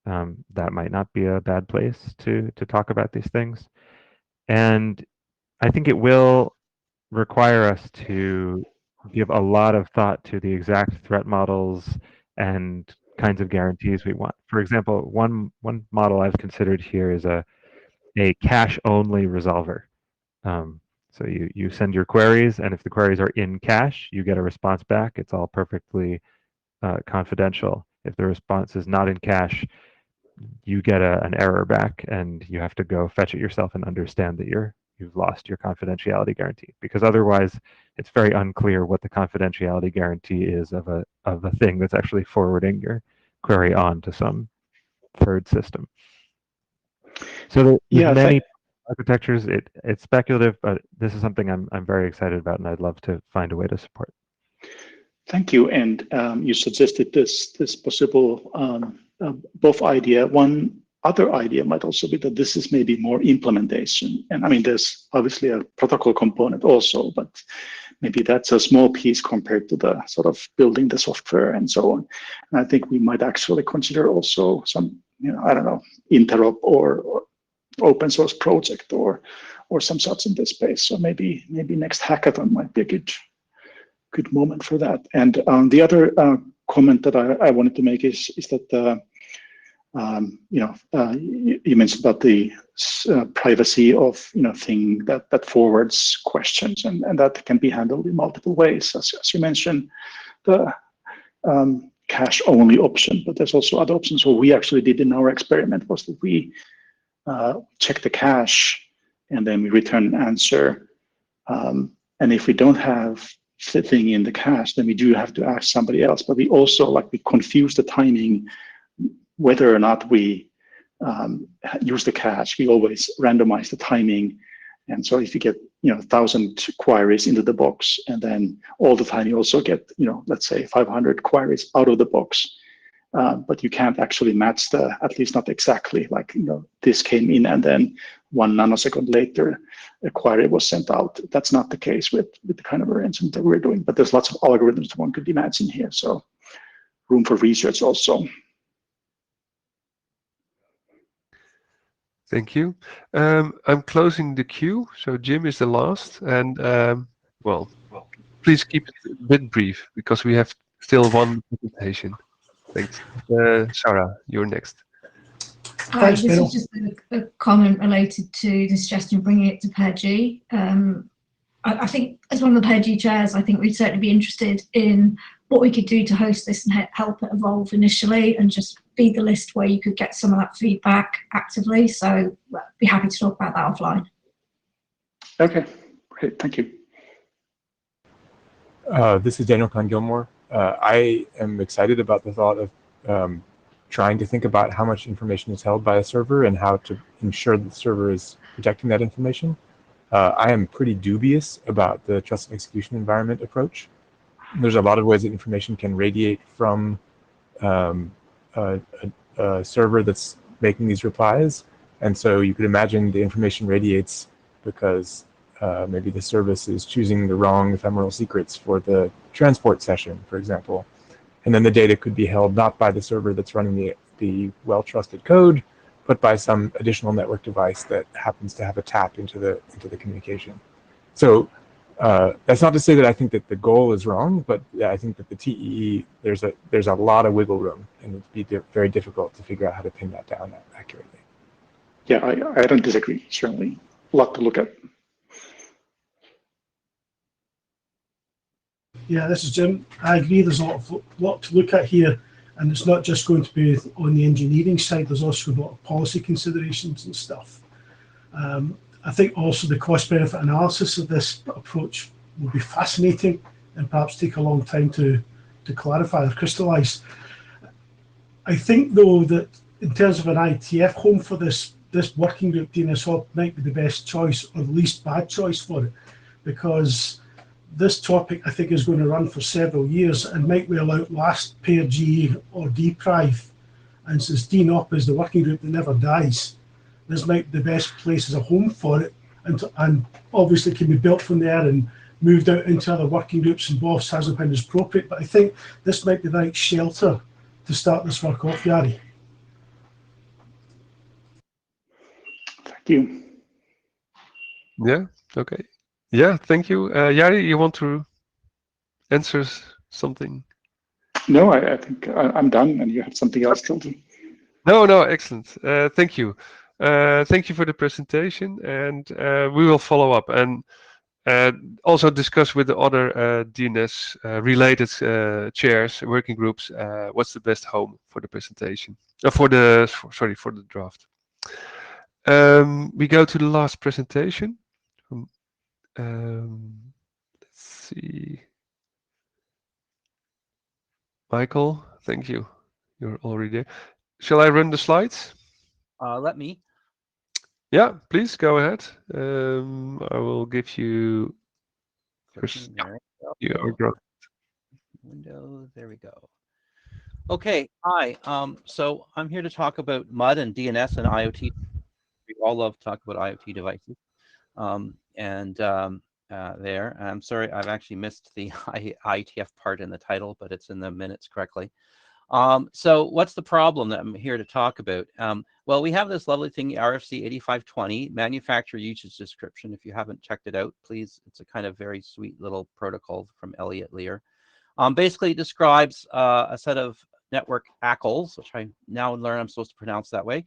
that might not be a bad place to talk about these things. And I think it will require us to give a lot of thought to the exact threat models and kinds of guarantees we want. For example, one model I've considered here is a cache-only resolver. So you send your queries, and if the queries are in cache, you get a response back. It's all perfectly confidential. If the response is not in cache, you get an error back, and you have to go fetch it yourself and understand that you've lost your confidentiality guarantee, because otherwise it's very unclear what the confidentiality guarantee is of a thing that's actually forwarding your query on to some third system. So there's many architectures. It's speculative, but this is something I'm very excited about, and I'd love to find a way to support. Thank you. And you suggested this possible both idea. One other idea might also be that this is maybe more implementation. And I mean, there's obviously a protocol component also, but maybe that's a small piece compared to the sort of building the software and so on. And I think we might actually consider also some, I don't know, interop or open source project or some such in this space. So maybe next hackathon might be a good moment for that. And the other comment that I wanted to make is that you mentioned about the privacy of thing that forwards questions, and that can be handled in multiple ways, as you mentioned, the cache only option, but there's also other options. What we actually did in our experiment was that we check the cache and then we return an answer, and if we don't have the thing in the cache, then we do have to ask somebody else. But we also we confuse the timing. Whether or not we use the cache, we always randomize the timing. And so if you get 1,000 queries into the box, and then all the time you also get let's say 500 queries out of the box, but you can't actually match at least not exactly, this came in and then 1 nanosecond later a query was sent out. That's not the case with the kind of arrangement that we're doing, but there's lots of algorithms that one could imagine here. So room for research also. Thank you. I'm closing the queue, so Jim is the last, and well, please keep it a bit brief because we have still one presentation. Thanks. Sarah, you're next. Hi, this is just a comment related to the suggestion of bringing it to PERG. I think as one of the PERG chairs, I think we'd certainly be interested in what we could do to host this and help it evolve initially, and just be the list where you could get some of that feedback actively. So be happy to talk about that offline. Okay, great, thank you. This is Daniel Kahn-Gilmore. I am excited about the thought of trying to think about how much information is held by a server and how to ensure that the server is protecting that information. I am pretty dubious about the trusted execution environment approach. There's a lot of ways that information can radiate from a server that's making these replies. And so you could imagine the information radiates because maybe the service is choosing the wrong ephemeral secrets for the transport session, for example. And then the data could be held not by the server that's running the well-trusted code, but by some additional network device that happens to have a tap into the communication. So that's not to say that I think that the goal is wrong, but I think that the TEE, there's a lot of wiggle room, and it'd be very difficult to figure out how to pin that down accurately. Yeah, I don't disagree, certainly. A lot to look at. Yeah, this is Jim. I agree there's a lot to look at here, and it's not just going to be on the engineering side, there's also a lot of policy considerations and stuff. I think also the cost-benefit analysis of this approach will be fascinating and perhaps take a long time to clarify or crystallize. I think, though, that in terms of an IETF home for this working group, Dnsop might be the best choice or the least bad choice for it, because this topic, I think, is going to run for several years and might well outlast PERG or DPRIVE. And since DNOP is the working group that never dies, this might be the best place as a home for it, and obviously can be built from there and moved out into other working groups and BOFs as and when is appropriate. But I think this might be the right shelter to start this work off, Yari. you. Yeah. Okay. Yeah. Thank you. Jari, you want to answer something? No, I think I'm done, and you have something else to do. No, no, excellent. Thank you. Thank you for the presentation, and we will follow up and also discuss with the other DNS related chairs, working groups, what's the best home for the presentation, for the draft. We go to the last presentation. Let's see. Michael, thank you. You're already there. Shall I run the slides? Let me. Yeah, please go ahead. I will give you first. There You we are go. drunk. Windows, there we go. Okay, hi. So I'm here to talk about MUD and DNS and IoT. We all love to talk about IoT devices. There, I'm sorry, I've actually missed the IETF part in the title, but it's in the minutes correctly. So what's the problem that I'm here to talk about? Well, we have this lovely thing, RFC 8520, manufacturer usage description. If you haven't checked it out, please, it's a kind of very sweet little protocol from Elliot Lear. Basically, it describes a set of network ACLs, which I now learn I'm supposed to pronounce that way.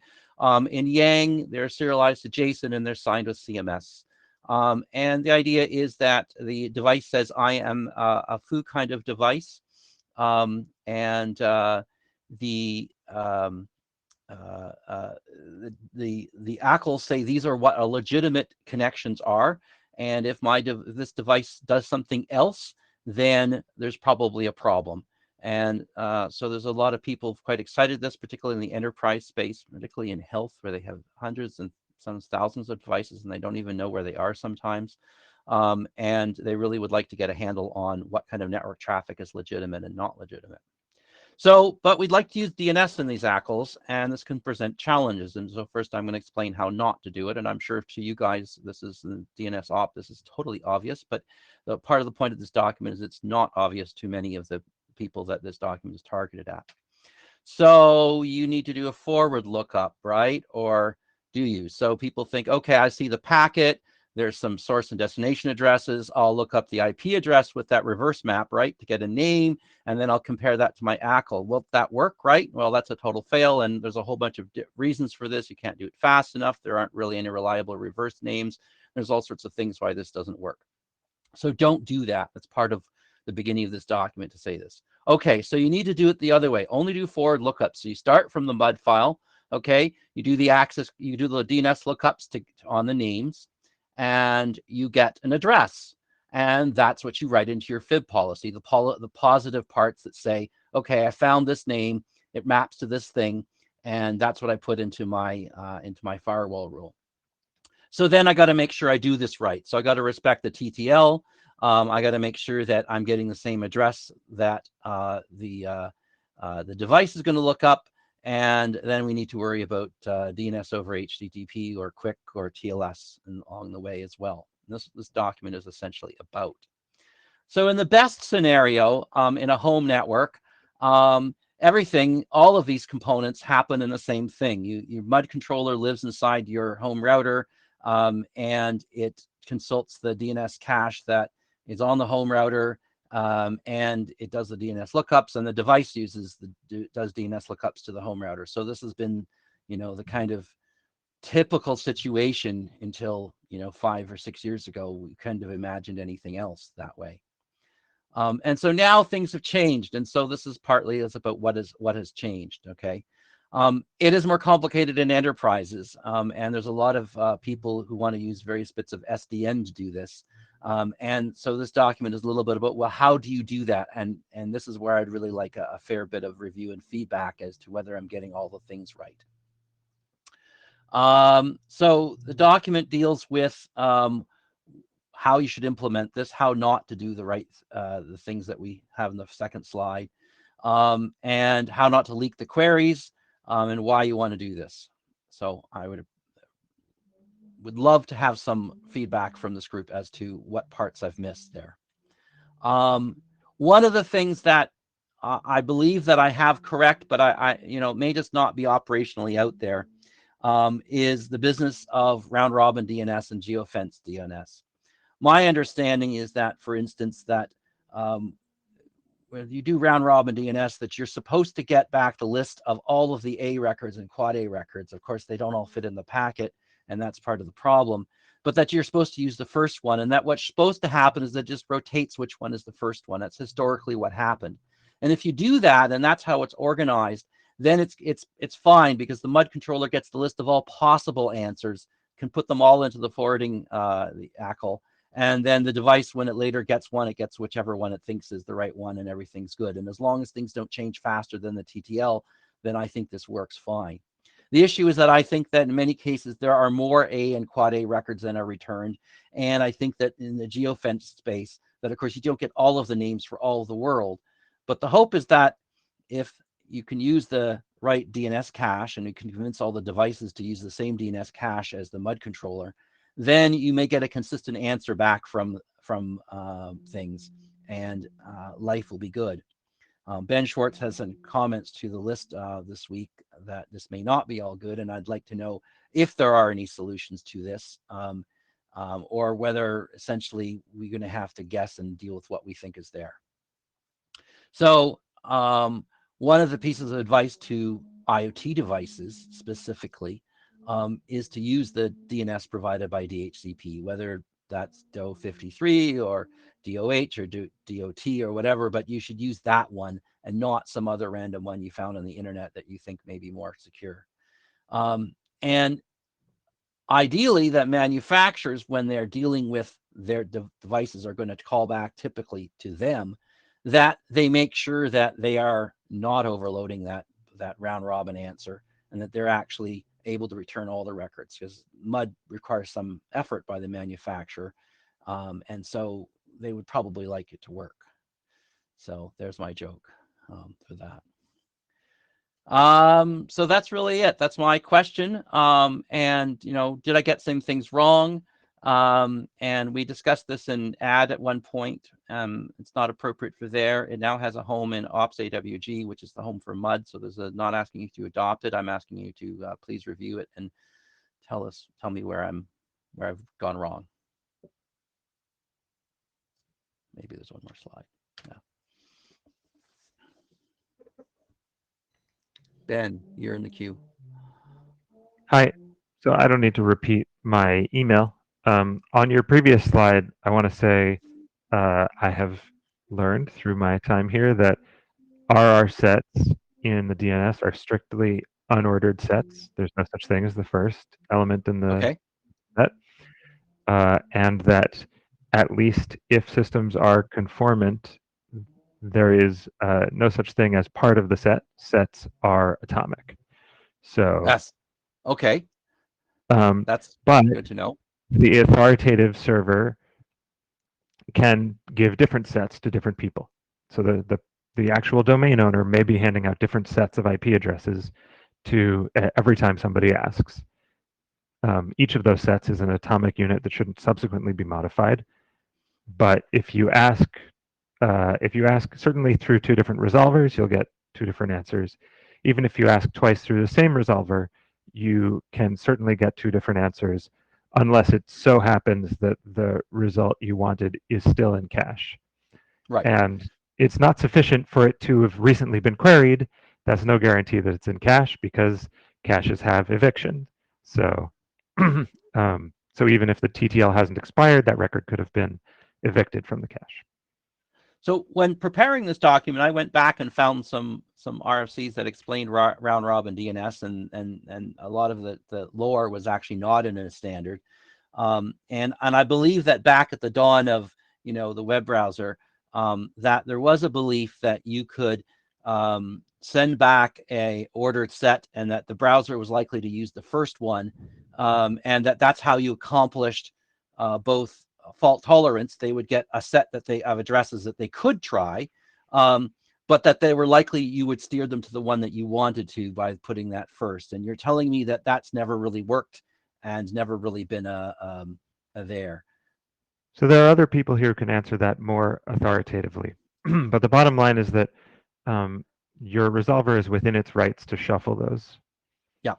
In Yang, they're serialized to JSON and they're signed with CMS. And the idea is that the device says, I am a foo kind of device. The ACLs say these are what a legitimate connections are, and if this device does something else, then there's probably a problem. And so there's a lot of people quite excited this, particularly in the enterprise space, particularly in health, where they have hundreds and sometimes thousands of devices and they don't even know where they are sometimes. And they really would like to get a handle on what kind of network traffic is legitimate and not legitimate. So, but we'd like to use DNS in these ACLs, and this can present challenges. And so first I'm going to explain how not to do it. And I'm sure to you guys, this is the DNS op, this is totally obvious, but the part of the point of this document is it's not obvious to many of the people that this document is targeted at. So you need to do a forward lookup, right? Or do you? So people think, okay, I see the packet. There's some source and destination addresses. I'll look up the IP address with that reverse map, right, to get a name, and then I'll compare that to my ACL. Will that work, right? Well, that's a total fail, and there's a whole bunch of reasons for this. You can't do it fast enough. There aren't really any reliable reverse names. There's all sorts of things why this doesn't work. So don't do that. That's part of the beginning of this document to say this. Okay, so you need to do it the other way. Only do forward lookups. So you start from the MUD file, okay? You do the access, you do the DNS lookups on the names, and you get an address. And that's what you write into your FIB policy, the positive parts that say, okay, I found this name, it maps to this thing, and that's what I put into my firewall rule. So then I got to make sure I do this right. So I got to respect the TTL. I got to make sure that I'm getting the same address that the device is going to look up. And then we need to worry about DNS over HTTP or QUIC or TLS along the way as well. This document is essentially about. So in the best scenario, in a home network, everything, all of these components happen in the same thing. Your MUD controller lives inside your home router, and it consults the DNS cache that is on the home router, and it does the DNS lookups, and the device does DNS lookups to the home router. So this has been, the kind of typical situation until, 5 or 6 years ago. We couldn't have imagined anything else that way. And so now things have changed. And so this is partly about what has changed. Okay. It is more complicated in enterprises. And there's a lot of people who want to use various bits of SDN to do this. And so this document is a little bit about, well, how do you do that? And this is where I'd really like a fair bit of review and feedback as to whether I'm getting all the things right. So the document deals with how you should implement this, how not to do the things that we have in the second slide, and how not to leak the queries, and why you want to do this. So I would love to have some feedback from this group as to what parts I've missed there. One of the things that I believe that I have correct, but I may just not be operationally out there, is the business of round robin DNS and geofence DNS. My understanding is that, for instance, that when you do round robin DNS, that you're supposed to get back the list of all of the A records and quad A records. Of course, they don't all fit in the packet, and that's part of the problem. But that you're supposed to use the first one, and that what's supposed to happen is that it just rotates which one is the first one. That's historically what happened. And if you do that, and that's how it's organized, then it's fine, because the MUD controller gets the list of all possible answers, can put them all into the forwarding the ACL, and then the device, when it later gets one, it gets whichever one it thinks is the right one, and everything's good. And as long as things don't change faster than the TTL, then I think this works fine. The issue is that I think that in many cases there are more A and quad A records than are returned. And I think that in the geofence space, that of course you don't get all of the names for all of the world. But the hope is that if you can use the right DNS cache and you can convince all the devices to use the same DNS cache as the MUD controller, then you may get a consistent answer back from things, and life will be good. Ben Schwartz has some comments to the list this week that this may not be all good, and I'd like to know if there are any solutions to this, or whether essentially we're going to have to guess and deal with what we think is there. So one of the pieces of advice to IoT devices specifically is to use the DNS provided by DHCP, whether that's DO53 or DOH or DOT or whatever, but you should use that one and not some other random one you found on the internet that you think may be more secure. And ideally, that manufacturers, when they're dealing with their devices, are going to call back typically to them, that they make sure that they are not overloading that round robin answer, and that they're actually able to return all the records, because MUD requires some effort by the manufacturer, and so they would probably like it to work. So there's my joke for that. So that's really it. That's my question. And did I get some things wrong? And we discussed this in AD at one point. It's not appropriate for there. It now has a home in Ops AWG, which is the home for MUD. So there's not asking you to adopt it. I'm asking you to please review it and tell me where I've gone wrong. Maybe there's one more slide. Yeah. Ben, you're in the queue. Hi. So I don't need to repeat my email. On your previous slide, I want to say I have learned through my time here that RR sets in the DNS are strictly unordered sets. There's no such thing as the first element in the set. And that at least if systems are conformant, there is no such thing as part of the set. Sets are atomic. So that's okay. That's good to know. The authoritative server can give different sets to different people. So the actual domain owner may be handing out different sets of IP addresses to every time somebody asks. Each of those sets is an atomic unit that shouldn't subsequently be modified. But if you ask certainly through two different resolvers, you'll get two different answers. Even if you ask twice through the same resolver, you can certainly get two different answers, unless it so happens that the result you wanted is still in cache. Right. And it's not sufficient for it to have recently been queried. That's no guarantee that it's in cache, because caches have eviction. So, so even if the TTL hasn't expired, that record could have been evicted from the cache. So when preparing this document, I went back and found some RFCs that explained round robin DNS, and a lot of the lore was actually not in a standard. And I believe that back at the dawn of the web browser, that there was a belief that you could send back a ordered set, and that the browser was likely to use the first one, and that's how you accomplished both fault tolerance. They would get a set of addresses that they could try, but that they were likely you would steer them to the one that you wanted to by putting that first. And you're telling me that that's never really worked and never really been a there. So there are other people here who can answer that more authoritatively. But the bottom line is that your resolver is within its rights to shuffle those. Yeah.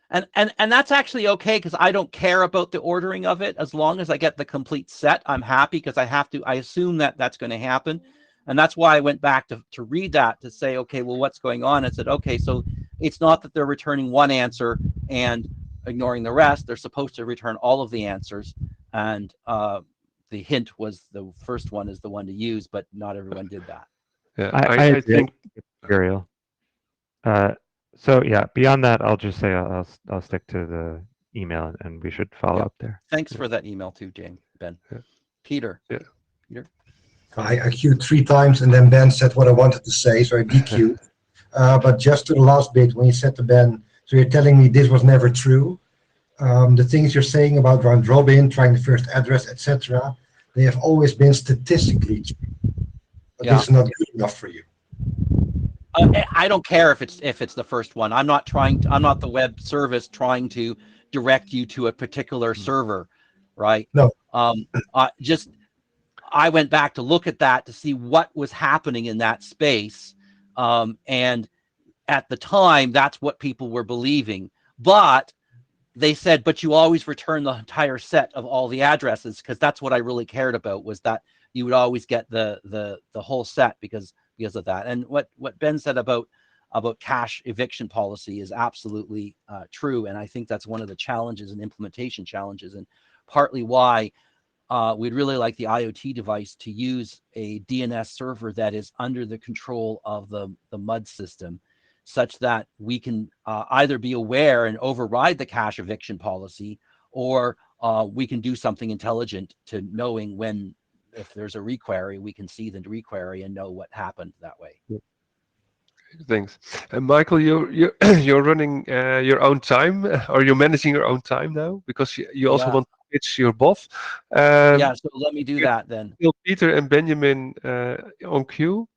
And that's actually okay, because I don't care about the ordering of it. As long as I get the complete set, I'm happy, because I assume that that's going to happen. And that's why I went back to read that, to say, okay, well, what's going on? I said, okay, so it's not that they're returning one answer and ignoring the rest. They're supposed to return all of the answers. And the hint was the first one is the one to use, but not everyone did that. Yeah, I think material. So yeah, beyond that, I'll just say I'll stick to the email, and we should follow up there. Thanks for that email too, James, Ben. Yeah. Peter. Yeah. Peter. I queued 3 times, and then Ben said what I wanted to say, so I dequeued. But just to the last bit, when you said to Ben, so you're telling me this was never true. The things you're saying about round robin, trying the first address, etc., they have always been statistically true. But this is not good enough for you. I don't care if it's the first one. I'm not the web service trying to direct you to a particular server, right? No. I went back to look at that to see what was happening in that space. And at the time, that's what people were believing. But they said, but you always return the entire set of all the addresses, because that's what I really cared about, was that you would always get the whole set because of that. And what Ben said about cache eviction policy is absolutely true. And I think that's one of the challenges and implementation challenges, and partly why we'd really like the IoT device to use a DNS server that is under the control of the MUD system, such that we can either be aware and override the cache eviction policy, or we can do something intelligent to knowing when, if there's a requery, we can see the requery and know what happened that way. Thanks. And Michael, you're running your own time, or you're managing your own time now, because you also want to pitch your BOF. Yeah, so let me do that then. Peter and Benjamin on queue.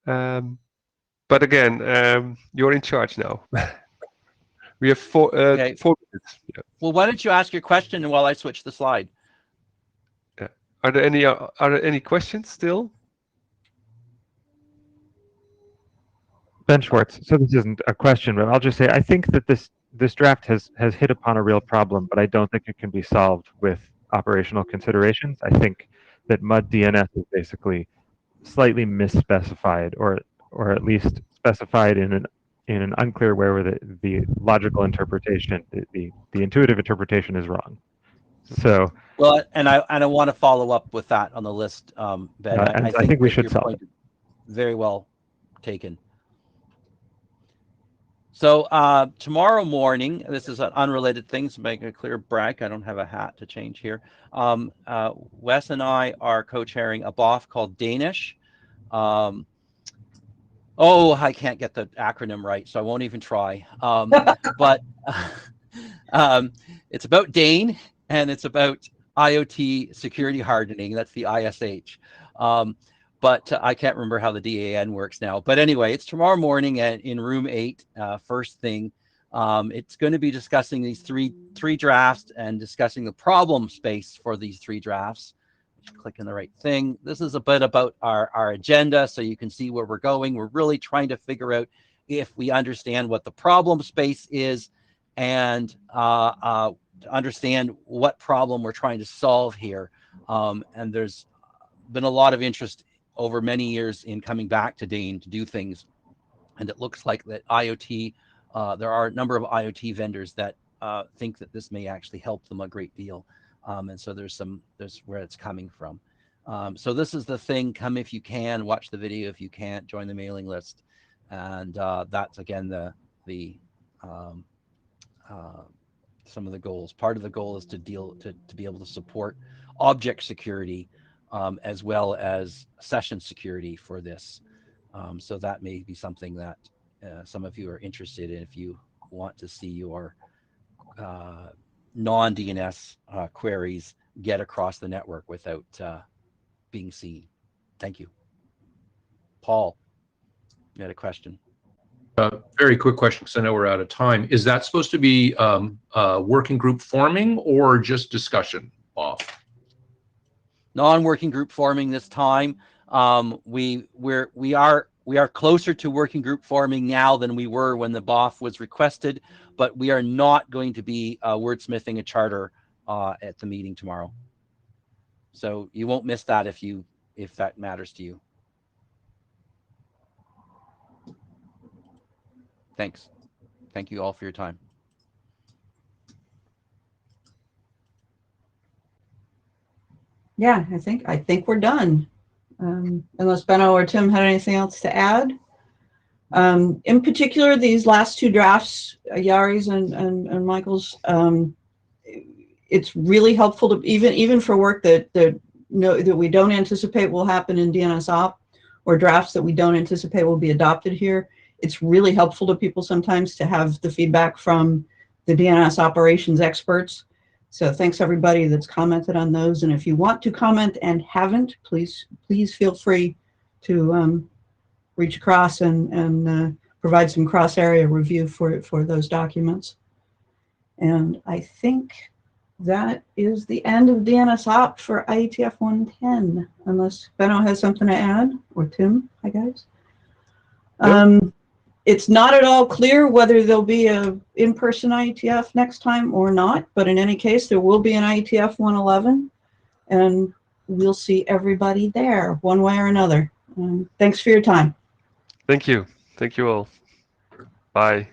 But again, you're in charge now. We have 4 minutes. Yeah. Well, why don't you ask your question while I switch the slide? Yeah. Are there any questions still? Ben Schwartz. So this isn't a question, but I'll just say I think that this draft has hit upon a real problem, but I don't think it can be solved with operational considerations. I think that MUD DNS is basically slightly misspecified, or at least specified in an unclear way, where the logical interpretation, the intuitive interpretation, is wrong. So well, and I want to follow up with that on the list, Ben. I think we should solve it. Very well taken. So tomorrow morning, this is an unrelated thing, so make a clear brag. I don't have a hat to change here. Wes and I are co-chairing a BOF called Danish. Oh, I can't get the acronym right, so I won't even try. But it's about Dane, and it's about IoT security hardening. That's the ISH. But I can't remember how the DAN works now. But anyway, it's tomorrow morning in room 8, first thing. It's going to be discussing these three drafts and discussing the problem space for these 3 drafts. Click on the right thing. This is a bit about our agenda, so you can see where we're going. We're really trying to figure out if we understand what the problem space is, and understand what problem we're trying to solve here. And there's been a lot of interest over many years in coming back to Dane to do things. And it looks like that IoT, there are a number of IoT vendors that think that this may actually help them a great deal. And so there's where it's coming from. So this is the thing. Come if you can, watch the video if you can't, join the mailing list. And that's again some of the goals. Part of the goal is to be able to support object security, as well as session security for this. So that may be something that some of you are interested in if you want to see your non-DNS queries get across the network without being seen. Thank you. Paul, you had a question. Very quick question, because I know we're out of time. Is that supposed to be working group forming or just discussion off? Non-working group forming this time. We are We are closer to working group forming now than we were when the BOF was requested, but we are not going to be wordsmithing a charter at the meeting tomorrow. So you won't miss that if that matters to you. Thanks. Thank you all for your time. Yeah, I think we're done. Unless Benno or Tim had anything else to add. In particular, these last two drafts, Yari's and Michael's, it's really helpful to even for work that we don't anticipate will happen in Dnsop, or drafts that we don't anticipate will be adopted here. It's really helpful to people sometimes to have the feedback from the DNS operations experts. So thanks everybody that's commented on those. And if you want to comment and haven't, please feel free to reach across and provide some cross-area review for those documents. And I think that is the end of Dnsop for IETF 110, unless Benno has something to add, or Tim, hi guys. It's not at all clear whether there'll be a in-person IETF next time or not, but in any case, there will be an IETF 111, and we'll see everybody there one way or another. Thanks for your time. Thank you. Thank you all. Bye.